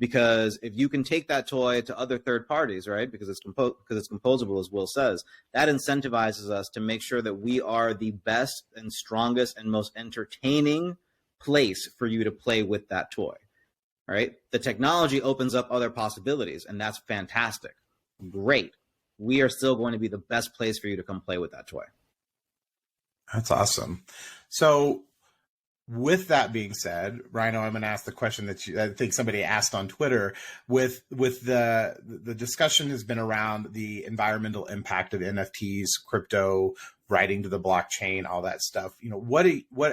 Speaker 3: Because if you can take that toy to other third parties, right, because it's composable, as Will says, that incentivizes us to make sure that we are the best and strongest and most entertaining place for you to play with that toy, right? The technology opens up other possibilities, and that's fantastic. Great. We are still going to be the best place for you to come play with that toy.
Speaker 1: That's awesome. So with that being said, Rhino, I'm going to ask the question that I think somebody asked on Twitter. With the discussion has been around the environmental impact of NFTs, crypto, writing to the blockchain, all that stuff. You know, what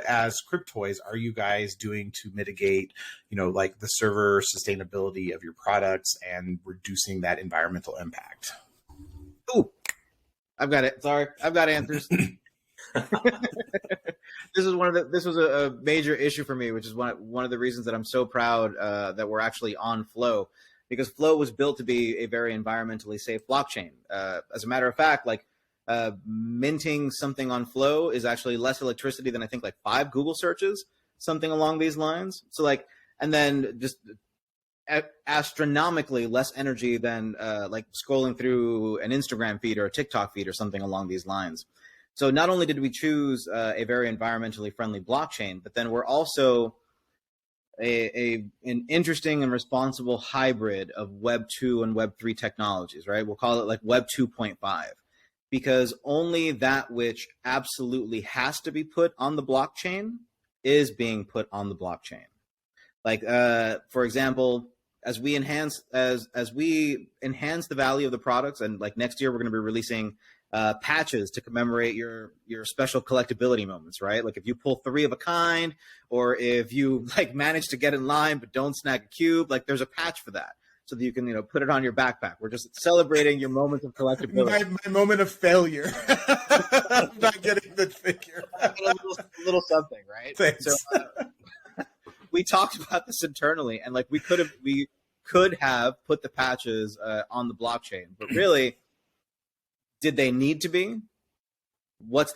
Speaker 1: as Cryptoys are you guys doing to mitigate, you know, like the server sustainability of your products and reducing that environmental impact?
Speaker 3: Ooh, I've got it. Sorry, I've got answers. This was a major issue for me, which is one of the reasons that I'm so proud that we're actually on Flow, because Flow was built to be a very environmentally safe blockchain. As a matter of fact, like minting something on Flow is actually less electricity than I think like 5 Google searches, something along these lines. So like, and then just astronomically less energy than like scrolling through an Instagram feed or a TikTok feed or something along these lines. So not only did we choose a very environmentally friendly blockchain, but then we're also an interesting and responsible hybrid of Web 2 and Web 3 technologies, right? We'll call it like Web 2.5, because only that which absolutely has to be put on the blockchain is being put on the blockchain. Like, for example, as we enhance the value of the products, and like next year we're going to be releasing patches to commemorate your special collectability moments, right? Like if you pull 3 of a kind, or if you like manage to get in line but don't snag a cube, like there's a patch for that, so that you can, you know, put it on your backpack. We're just celebrating your moments of collectability.
Speaker 1: My moment of failure. I'm not getting the figure.
Speaker 3: a little something, right?
Speaker 1: Thanks.
Speaker 3: So we talked about this internally, and like we could have put the patches on the blockchain, but really, did they need to be? What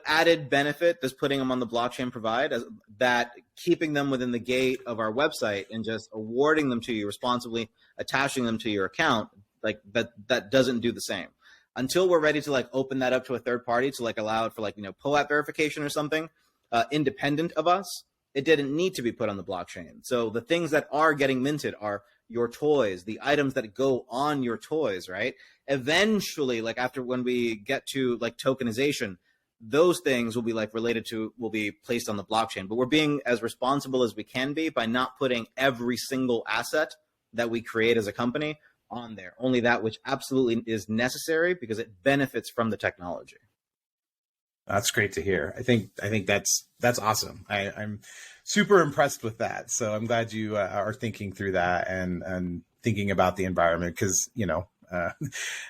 Speaker 3: added benefit does putting them on the blockchain provide, as that keeping them within the gate of our website and just awarding them to you responsibly, attaching them to your account, like that doesn't do the same. Until we're ready to like open that up to a third party to like allow it for like, you know, POAP verification or something independent of us, it didn't need to be put on the blockchain. So the things that are getting minted are your toys, the items that go on your toys, right? Eventually, like after when we get to like tokenization, those things will be like will be placed on the blockchain. But we're being as responsible as we can be by not putting every single asset that we create as a company on there. Only that which absolutely is necessary because it benefits from the technology.
Speaker 1: That's great to hear. I think that's awesome. I'm super impressed with that. So I'm glad you are thinking through that and thinking about the environment, because, you know,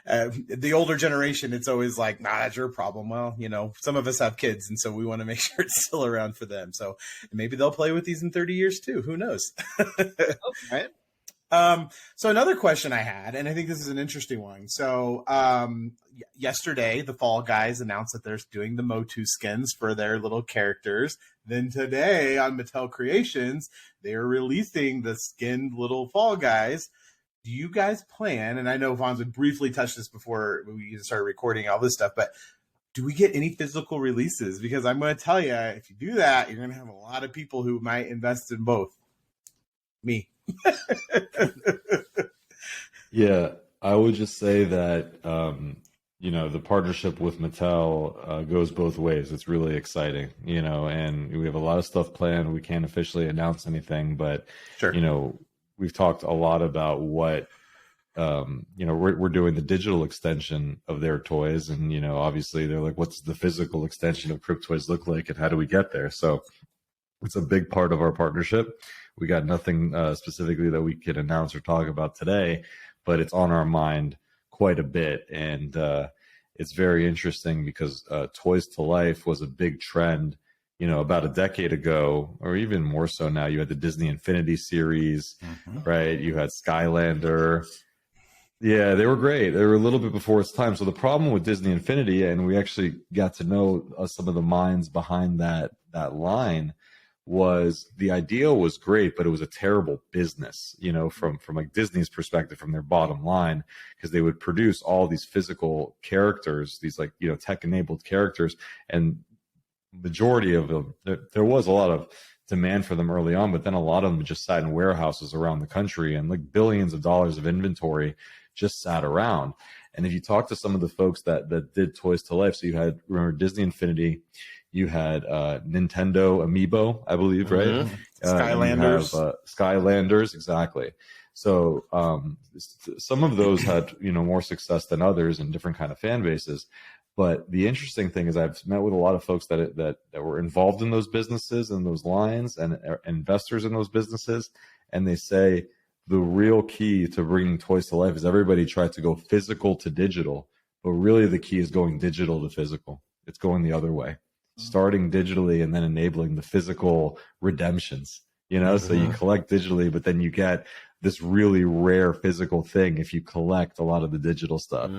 Speaker 1: the older generation, it's always like, nah, that's your problem. Well, you know, some of us have kids, and so we want to make sure it's still around for them. So maybe they'll play with these in 30 years too. Who knows?
Speaker 3: Right.
Speaker 1: So another question I had, and I think this is an interesting one. So yesterday, the Fall Guys announced that they're doing the Motu skins for their little characters. Then today on Mattel Creations, they're releasing the skinned little Fall Guys. Do you guys plan, and I know Fonz would briefly touch this before we started recording all this stuff, but do we get any physical releases? Because I'm going to tell you, if you do that, you're going to have a lot of people who might invest in both. Me.
Speaker 5: Yeah, I would just say that you know, the partnership with Mattel goes both ways. It's really exciting, you know, and we have a lot of stuff planned. We can't officially announce anything, but
Speaker 1: Sure.
Speaker 5: You know, we've talked a lot about what you know, we're doing the digital extension of their toys, and you know, obviously they're like, what's the physical extension of Cryptoys look like, and how do we get there? So It's a big part of our partnership. We got nothing specifically that we could announce or talk about today, but it's on our mind quite a bit. And it's very interesting because Toys to Life was a big trend, about a decade ago, or even more so now. You had the Disney Infinity series, right? You had Skylander. Yeah, they were great. They were a little bit before its time. So the problem with Disney Infinity, and we actually got to know some of the minds behind that line, was the idea was great, but it was a terrible business, from like Disney's perspective, from their bottom line, because they would produce all these physical characters, these like, tech-enabled characters, and majority of them, there was a lot of demand for them early on, but then a lot of them just sat in warehouses around the country, and like billions of dollars of inventory just sat around. And if you talk to some of the folks that did Toys to Life, so you had, remember, Disney Infinity, you had Nintendo Amiibo, I believe, right?
Speaker 1: Skylanders.
Speaker 5: Skylanders, exactly. So some of those had more success than others and different kind of fan bases. But the interesting thing is I've met with a lot of folks that were involved in those businesses and those lines and investors in those businesses, and they say the real key to bringing Toys to Life is everybody tried to go physical to digital, but really the key is going digital to physical. It's going the other way. Starting digitally and then enabling the physical redemptions, so you collect digitally, but then you get this really rare physical thing if you collect a lot of the digital stuff,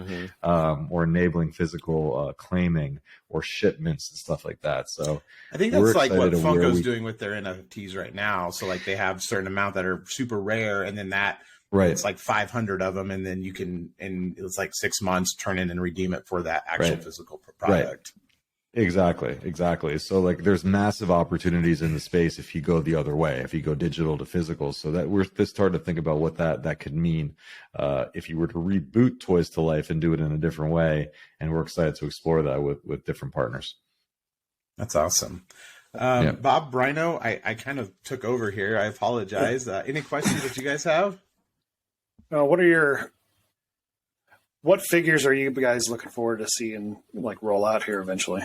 Speaker 5: or enabling physical claiming or shipments and stuff like that. So
Speaker 1: I think that's like what Funko's doing with their NFTs right now. So like they have a certain amount that are super rare, and then that it's like 500 of them, and then you can, and it's like 6 months, turn in and redeem it for that actual physical product.
Speaker 5: Exactly. So like there's massive opportunities in the space if you go the other way, if you go digital to physical. So that we're just starting to think about what that could mean if you were to reboot Toys to Life and do it in a different way. And we're excited to explore that with different partners.
Speaker 1: That's awesome. Bob, Brino, I kind of took over here. I apologize. Any questions that you guys have?
Speaker 2: What figures are you guys looking forward to seeing like roll out here eventually?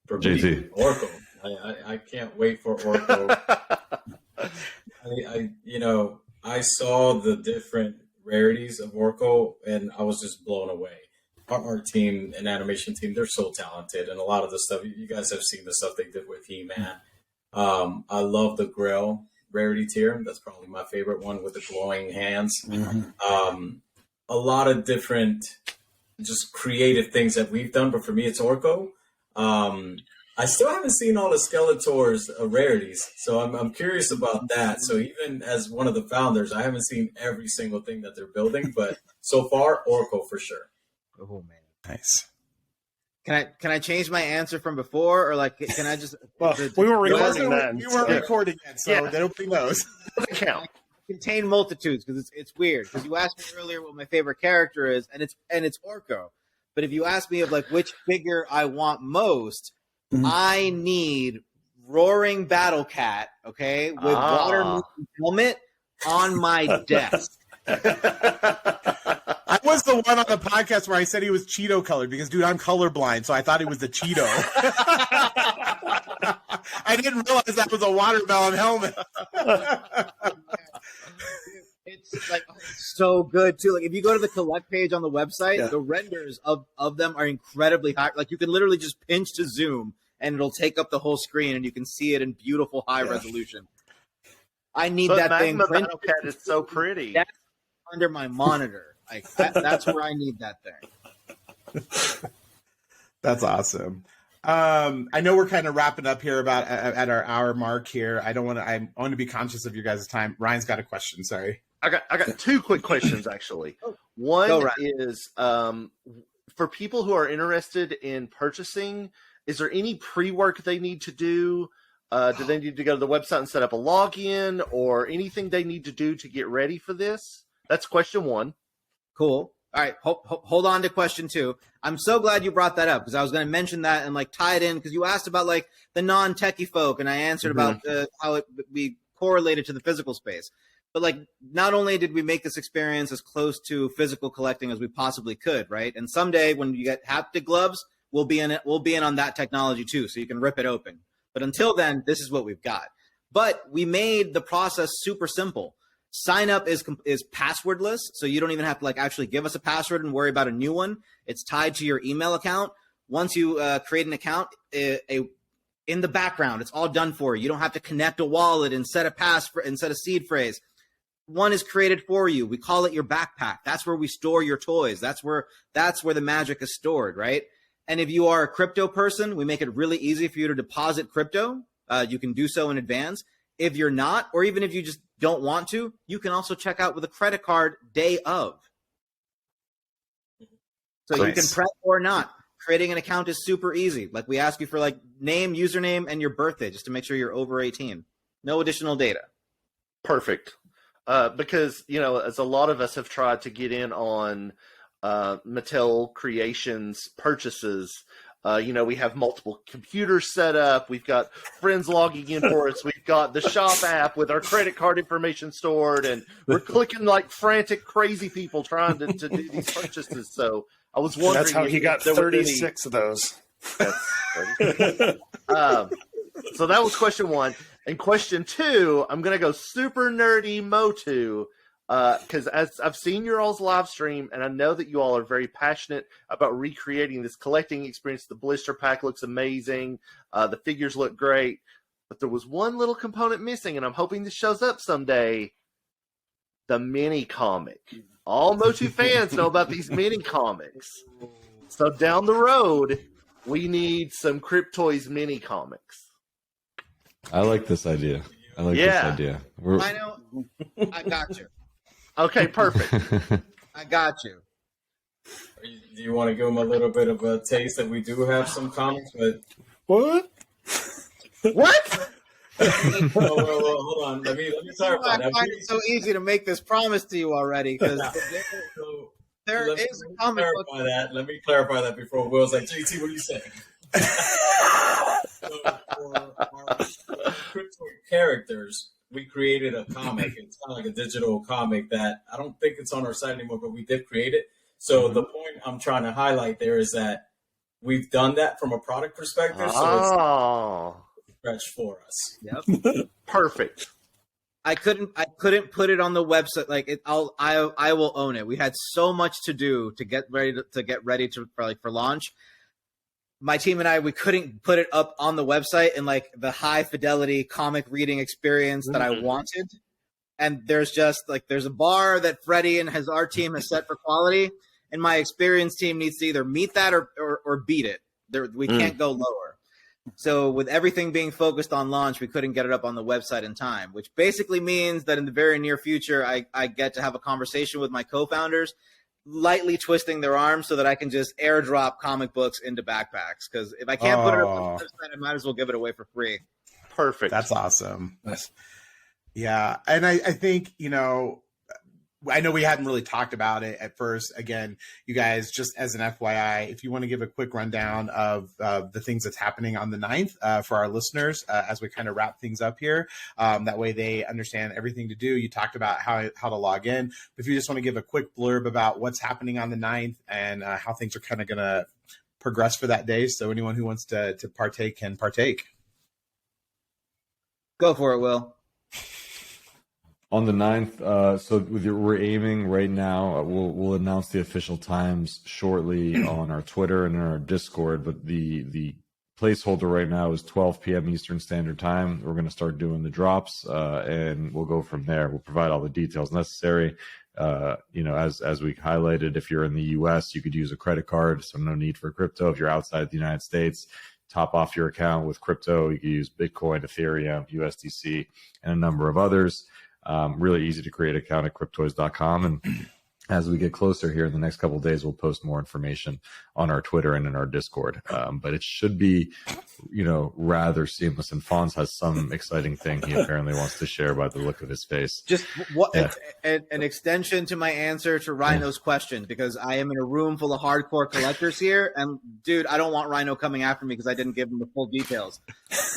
Speaker 4: For me, Oracle. I can't wait for Oracle. I saw the different rarities of Oracle, and I was just blown away. Our art team and animation team, they're so talented, and a lot of the stuff, you guys have seen the stuff they did with He-Man. I love the Grail rarity tier. That's probably my favorite one, with the glowing hands. A lot of different just creative things that we've done, but for me it's Orko. I still haven't seen all the Skeletor's rarities, so I'm curious about that. So even as one of the founders, I haven't seen every single thing that they're building, but so far Orko for sure.
Speaker 3: Oh man,
Speaker 1: nice.
Speaker 3: Can I change my answer from before, or like can I just?
Speaker 2: Well, we were recording then.
Speaker 1: We weren't recording yet, so nobody knows.
Speaker 2: Doesn't count.
Speaker 3: Contain multitudes, because it's weird. Because you asked me earlier what my favorite character is, and it's Orko. But if you ask me of like which figure I want most, I need Roaring Battle Cat, okay, with water helmet on my desk.
Speaker 1: I was the one on the podcast where I said he was Cheeto colored because, dude, I'm colorblind, so I thought he was the Cheeto. I didn't realize that was a watermelon helmet.
Speaker 3: It's like so good too. Like if you go to the collect page on the website, the renders of them are incredibly high. Like you can literally just pinch to zoom and it'll take up the whole screen and you can see it in beautiful high resolution. I need that thing.
Speaker 6: Battle Cat is so pretty.
Speaker 3: That's under my monitor. Like that's where I need that thing.
Speaker 1: That's awesome. I know we're kind of wrapping up here about at our hour mark here. I want to be conscious of your guys' time. Ryan's got a question. Sorry.
Speaker 6: I got two quick questions actually. One is for people who are interested in purchasing, is there any pre-work they need to do? Do they need to go to the website and set up a login, or anything they need to do to get ready for this? That's question one.
Speaker 3: Cool. All right. Hold on to question two. I'm so glad you brought that up, because I was going to mention that and like tie it in, because you asked about like the non-techie folk, and I answered about how we correlated to the physical space. But like, not only did we make this experience as close to physical collecting as we possibly could, right? And someday when you get haptic gloves, we'll be in it. We'll be in on that technology too, so you can rip it open. But until then, this is what we've got. But we made the process super simple. Sign up is passwordless, so you don't even have to like actually give us a password and worry about a new one. It's tied to your email account. Once you create an account, in the background, it's all done for you. You don't have to connect a wallet and set a seed phrase. One is created for you. We call it your backpack. That's where we store your toys. That's where the magic is stored, right? And if you are a crypto person, we make it really easy for you to deposit crypto. You can do so in advance. If you're not, or even if you just don't want to, you can also check out with a credit card day of. So
Speaker 1: Nice.
Speaker 3: You can prep or not. Creating an account is super easy. Like we ask you for like name, username, and your birthday just to make sure you're over 18. No additional data.
Speaker 6: Perfect. Because, as a lot of us have tried to get in on Mattel Creations purchases, we have multiple computers set up. We've got friends logging in for us. We've got the shop app with our credit card information stored, and we're clicking like frantic, crazy people trying to do these purchases. So I was wondering.
Speaker 2: That's how he got 36 of those.
Speaker 6: That's 36. So that was question one. And question two, I'm going to go super nerdy Motu. Because as I've seen your all's live stream, and I know that you all are very passionate about recreating this collecting experience. The blister pack looks amazing. The figures look great. But there was one little component missing, and I'm hoping this shows up someday. The mini comic. All Motu fans know about these mini comics. So down the road, we need some Cryptoys mini comics.
Speaker 5: I like this idea. This idea.
Speaker 3: I know. I got you.
Speaker 6: Okay, perfect.
Speaker 3: I got you.
Speaker 4: Do you want to give them a little bit of a taste that we do have some comics? But
Speaker 2: What?
Speaker 6: What?
Speaker 4: well, hold on. Let me clarify.
Speaker 3: I find it so easy to make this promise to you already because there is a comic book.
Speaker 4: Let me clarify that before Will's like, JT, what are you saying? So for our crypto characters, we created a comic. It's kind of like a digital comic that I don't think it's on our site anymore, but we did create it. So the point I'm trying to highlight there is that we've done that from a product perspective. So it's a stretch for us.
Speaker 3: Yep.
Speaker 6: Perfect.
Speaker 3: I couldn't put it on the website. Like I will own it. We had so much to do to get ready for launch. My team and we couldn't put it up on the website in like the high fidelity comic reading experience that I wanted. And there's a bar that Freddie and our team has set for quality, and my experienced team needs to either meet that or beat it. We can't go lower. So with everything being focused on launch, we couldn't get it up on the website in time, which basically means that in the very near future, I get to have a conversation with my co-founders, lightly twisting their arms so that I can just airdrop comic books into backpacks. Because if I can't put it up on the website, I might as well give it away for free.
Speaker 6: Perfect.
Speaker 1: That's awesome.
Speaker 2: Nice.
Speaker 1: Yeah. And I think, I know we hadn't really talked about it at first. Again, you guys, just as an FYI, if you want to give a quick rundown of the things that's happening on the 9th for our listeners as we kind of wrap things up here, that way they understand everything to do. You talked about how to log in. But if you just want to give a quick blurb about what's happening on the 9th and how things are kind of going to progress for that day, so anyone who wants to partake can partake.
Speaker 3: Go for it, Will.
Speaker 5: On the 9th, we're aiming right now. We'll announce the official times shortly on our Twitter and in our Discord. But the placeholder right now is 12 p.m. Eastern Standard Time. We're going to start doing the drops, and we'll go from there. We'll provide all the details necessary. As we highlighted, if you're in the U.S., you could use a credit card, so no need for crypto. If you're outside the United States, top off your account with crypto. You can use Bitcoin, Ethereum, USDC, and a number of others. Really easy to create an account at cryptoys.com. And as we get closer here in the next couple of days, we'll post more information on our Twitter and in our Discord. But it should be, rather seamless. And Fonz has some exciting thing he apparently wants to share by the look of his face.
Speaker 3: Just an extension to my answer to Rhino's question, because I am in a room full of hardcore collectors here. And, dude, I don't want Rhino coming after me because I didn't give him the full details.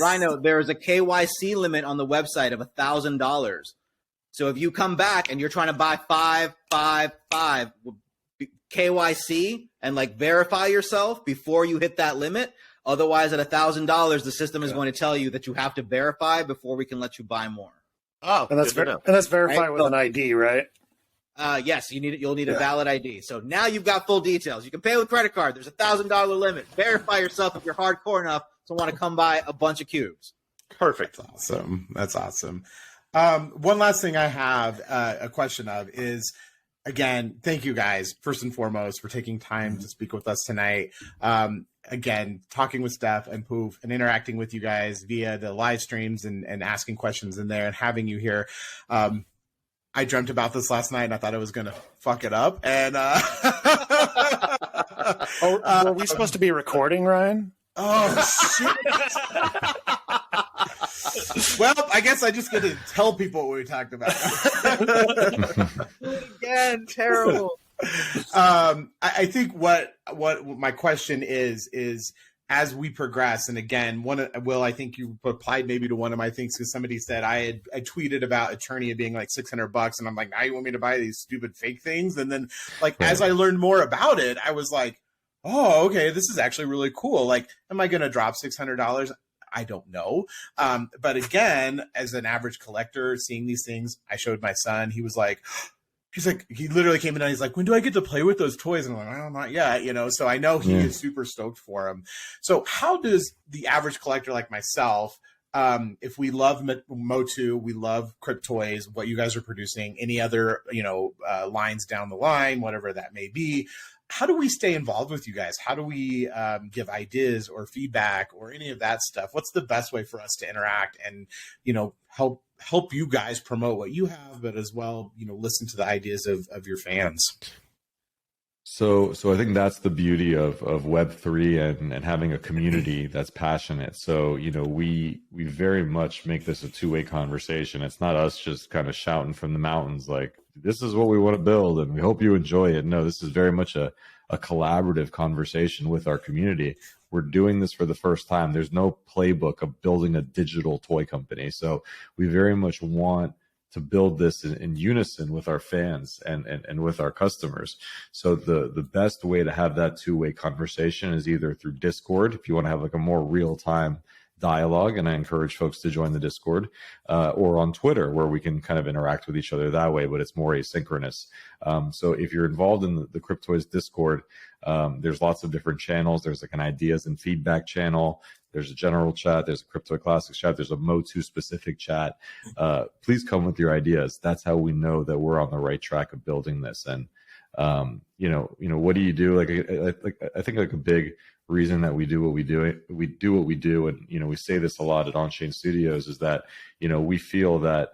Speaker 3: Rhino, there is a KYC limit on the website of $1,000. So if you come back and you're trying to buy five, KYC and like verify yourself before you hit that limit. Otherwise, at $1,000, the system is going to tell you that you have to verify before we can let you buy more.
Speaker 6: Oh,
Speaker 2: And that's verified
Speaker 3: Right?
Speaker 2: with an ID, right?
Speaker 3: Yes, you'll need a valid ID. So now you've got full details. You can pay with credit card. There's $1,000 limit. Verify yourself if you're hardcore enough to want to come buy a bunch of cubes.
Speaker 6: Perfect.
Speaker 1: That's awesome. One last thing I have a question of is, again, thank you guys, first and foremost, for taking time to speak with us tonight. Again, talking with Steph and Poof and interacting with you guys via the live streams and asking questions in there and having you here. I dreamt about this last night and I thought I was going to fuck it up. And
Speaker 2: Were we supposed to be recording, Ryan?
Speaker 1: oh, shit. Well, I guess I just get to tell people what we talked about.
Speaker 3: Again, terrible.
Speaker 1: I think what my question is as we progress, and again, Will, I think you replied maybe to one of my things because somebody said I tweeted about Eternia being like $600, and I'm like, now you want me to buy these stupid fake things? And then, like, as I learned more about it, I was like, oh, okay, this is actually really cool. Like, am I going to drop $600? I don't know. But again, as an average collector, seeing these things, I showed my son. He literally came in and he's like, when do I get to play with those toys? And I'm like, well, not yet, so I know he is super stoked for them. So how does the average collector like myself, if we love Motu, we love Cryptoys, what you guys are producing, any other, lines down the line, whatever that may be, how do we stay involved with you guys? How do we give ideas or feedback or any of that stuff? What's the best way for us to interact and, help you guys promote what you have, but as well, listen to the ideas of your fans?
Speaker 5: So I think that's the beauty of Web3 and having a community that's passionate. So, we very much make this a two-way conversation. It's not us just kind of shouting from the mountains like, this is what we want to build and we hope you enjoy it. No, this is very much a collaborative conversation with our community. We're doing this for the first time. There's no playbook of building a digital toy company. So we very much want to build this in unison with our fans and with our customers. So the best way to have that two-way conversation is either through Discord, if you want to have like a more real-time dialogue, and I encourage folks to join the Discord, or on Twitter, where we can kind of interact with each other that way, but it's more asynchronous. So if you're involved in the Cryptoys Discord, there's lots of different channels. There's like an ideas and feedback channel. There's a general chat. There's a Cryptoy Classics chat. There's a Motu specific chat. Please come with your ideas. That's how we know that we're on the right track of building this. And what do you do? I think like a big reason that we do what we do, and we say this a lot at On-Chain Studios, is that we feel that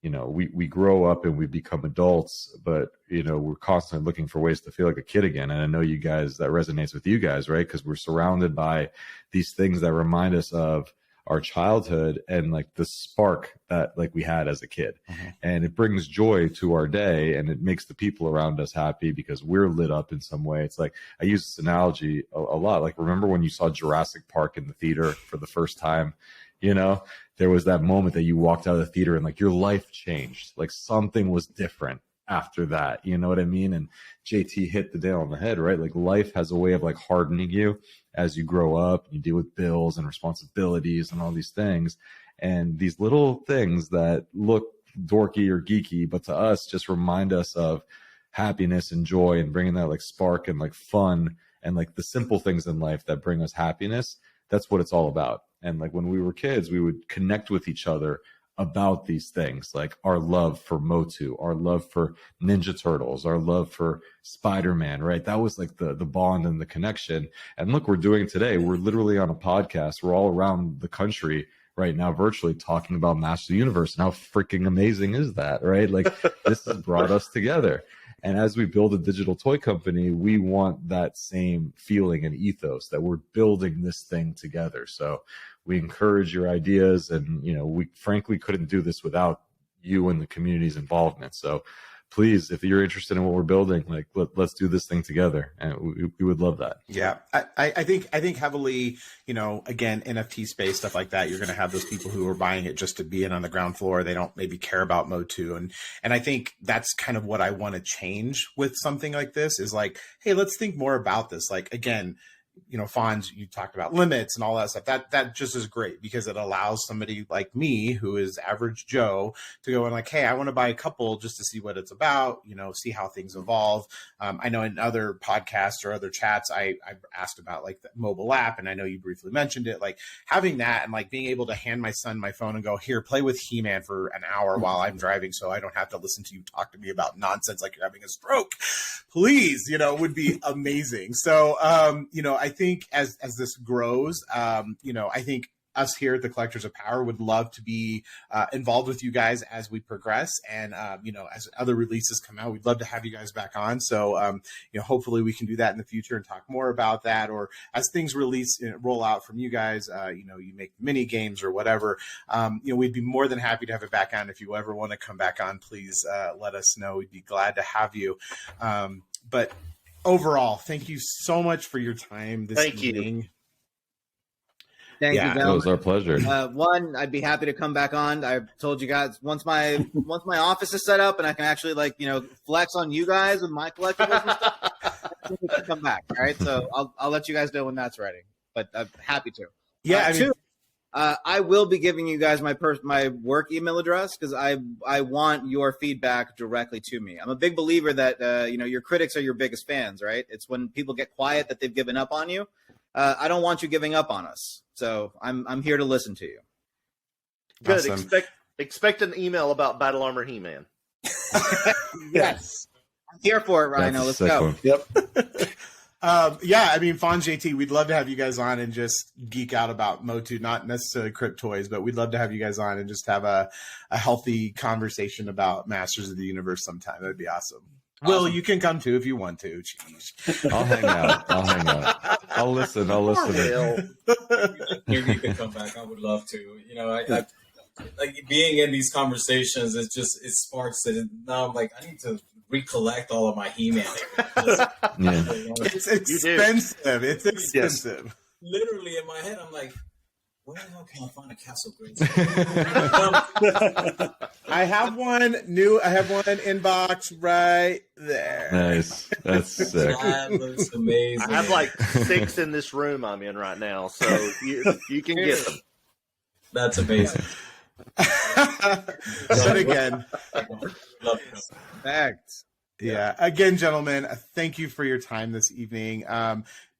Speaker 5: we grow up and we become adults, but we're constantly looking for ways to feel like a kid again. And I know you guys, that resonates with you guys, right? Because we're surrounded by these things that remind us of our childhood and like the spark that like we had as a kid. And it brings joy to our day, and it makes the people around us happy because we're lit up in some way. It's like, I use this analogy a lot. Like, remember when you saw Jurassic Park in the theater for the first time? There was that moment that you walked out of the theater and like your life changed, like something was different after that. You know what I mean? And JT hit the nail on the head, right? Like, life has a way of like hardening you as you grow up, you deal with bills and responsibilities and all these things. And these little things that look dorky or geeky, but to us just remind us of happiness and joy and bringing that like spark and like fun and like the simple things in life that bring us happiness. That's what it's all about. And like when we were kids, we would connect with each other about these things, like our love for Motu, our love for Ninja Turtles, our love for Spider-Man, right? That was like the bond and the connection. And look, we're doing today. We're literally on a podcast. We're all around the country right now, virtually talking about Master of the Universe. And how freaking amazing is that, right? Like, this has brought us together. And as we build a digital toy company, we want that same feeling and ethos that we're building this thing together. So we encourage your ideas, and we frankly couldn't do this without you and the community's involvement. So please, if you're interested in what we're building, like let's do this thing together, and we would love that.
Speaker 1: Yeah, I think heavily, again, NFT space, stuff like that, you're going to have those people who are buying it just to be in on the ground floor. They don't maybe care about Mode 2. And I think that's kind of what I want to change with something like this is like, hey, let's think more about this. Like, again, Fonz, you talked about limits and all that stuff. That just is great because it allows somebody like me, who is average Joe, to go and like, hey, I want to buy a couple just to see what it's about, see how things evolve. I know in other podcasts or other chats, I asked about like the mobile app, and I know you briefly mentioned it, like having that and like being able to hand my son my phone and go, here, play with He-Man for an hour while I'm driving so I don't have to listen to you talk to me about nonsense like you're having a stroke, please, would be amazing. So, I think as this grows, I think us here at the Collectors of Power would love to be involved with you guys as we progress. And, as other releases come out, we'd love to have you guys back on. So, hopefully we can do that in the future and talk more about that. Or as things roll out from you guys, you make mini games or whatever, we'd be more than happy to have it back on. If you ever want to come back on, please let us know. We'd be glad to have you. But overall, thank you so much for your time this evening.
Speaker 3: Thank you, gentlemen.
Speaker 5: It was our pleasure.
Speaker 3: One, I'd be happy to come back on. I told you guys once my office is set up and I can actually flex on you guys with my collectibles and stuff, I think we can come back. All right, so I'll let you guys know when that's ready. But I'm happy to.
Speaker 1: Yeah,
Speaker 3: two, I will be giving you guys my work email address because I want your feedback directly to me. I'm a big believer that your critics are your biggest fans, right? It's when people get quiet that they've given up on you. I don't want you giving up on us, so I'm here to listen to you.
Speaker 6: Good.
Speaker 1: Awesome.
Speaker 6: Expect an email about Battle Armor He-Man.
Speaker 3: Yes, I'm here for it, Rhino. Let's go.
Speaker 5: One.
Speaker 2: Yep.
Speaker 1: Fawn JT, we'd love to have you guys on and just geek out about Mode 2, not necessarily Cryptoys, but we'd love to have you guys on and just have a healthy conversation about Masters of the Universe sometime. That'd be awesome. Will, you can come too if you want to. Jeez.
Speaker 5: I'll hang out. I'll listen.
Speaker 4: Maybe you can come back. I would love to. I like being in these conversations. It sparks it. Now I'm like, I need to recollect all of my He-Man.
Speaker 1: It's expensive. It's expensive.
Speaker 4: Yes. Literally in my head, I'm like, where the hell can I find a Castle Grayskull?
Speaker 1: I have one inbox right there.
Speaker 5: Nice. That's sick.
Speaker 4: That looks amazing.
Speaker 6: I have like 6 in this room I'm in right now, so you can get them.
Speaker 4: That's amazing.
Speaker 1: But again,
Speaker 3: Facts.
Speaker 1: yeah. Again, gentlemen, thank you for your time this evening.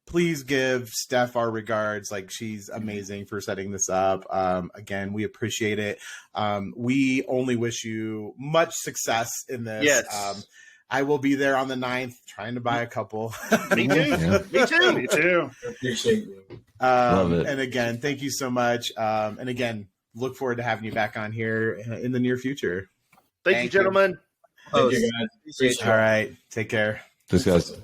Speaker 1: Please give Steph our regards. Like, she's amazing for setting this up. Again, we appreciate it. We only wish you much success in this.
Speaker 6: Yes.
Speaker 1: I will be there on the 9th trying to buy a couple.
Speaker 6: Me too.
Speaker 5: Yeah.
Speaker 6: Me too.
Speaker 2: Me too.
Speaker 4: I appreciate you.
Speaker 5: Love it.
Speaker 1: And again, thank you so much. And again, look forward to having you back on here in the near future.
Speaker 6: Thank you, gentlemen.
Speaker 4: Thank you, guys. Appreciate it.
Speaker 1: All right. Take care.
Speaker 5: Just guys.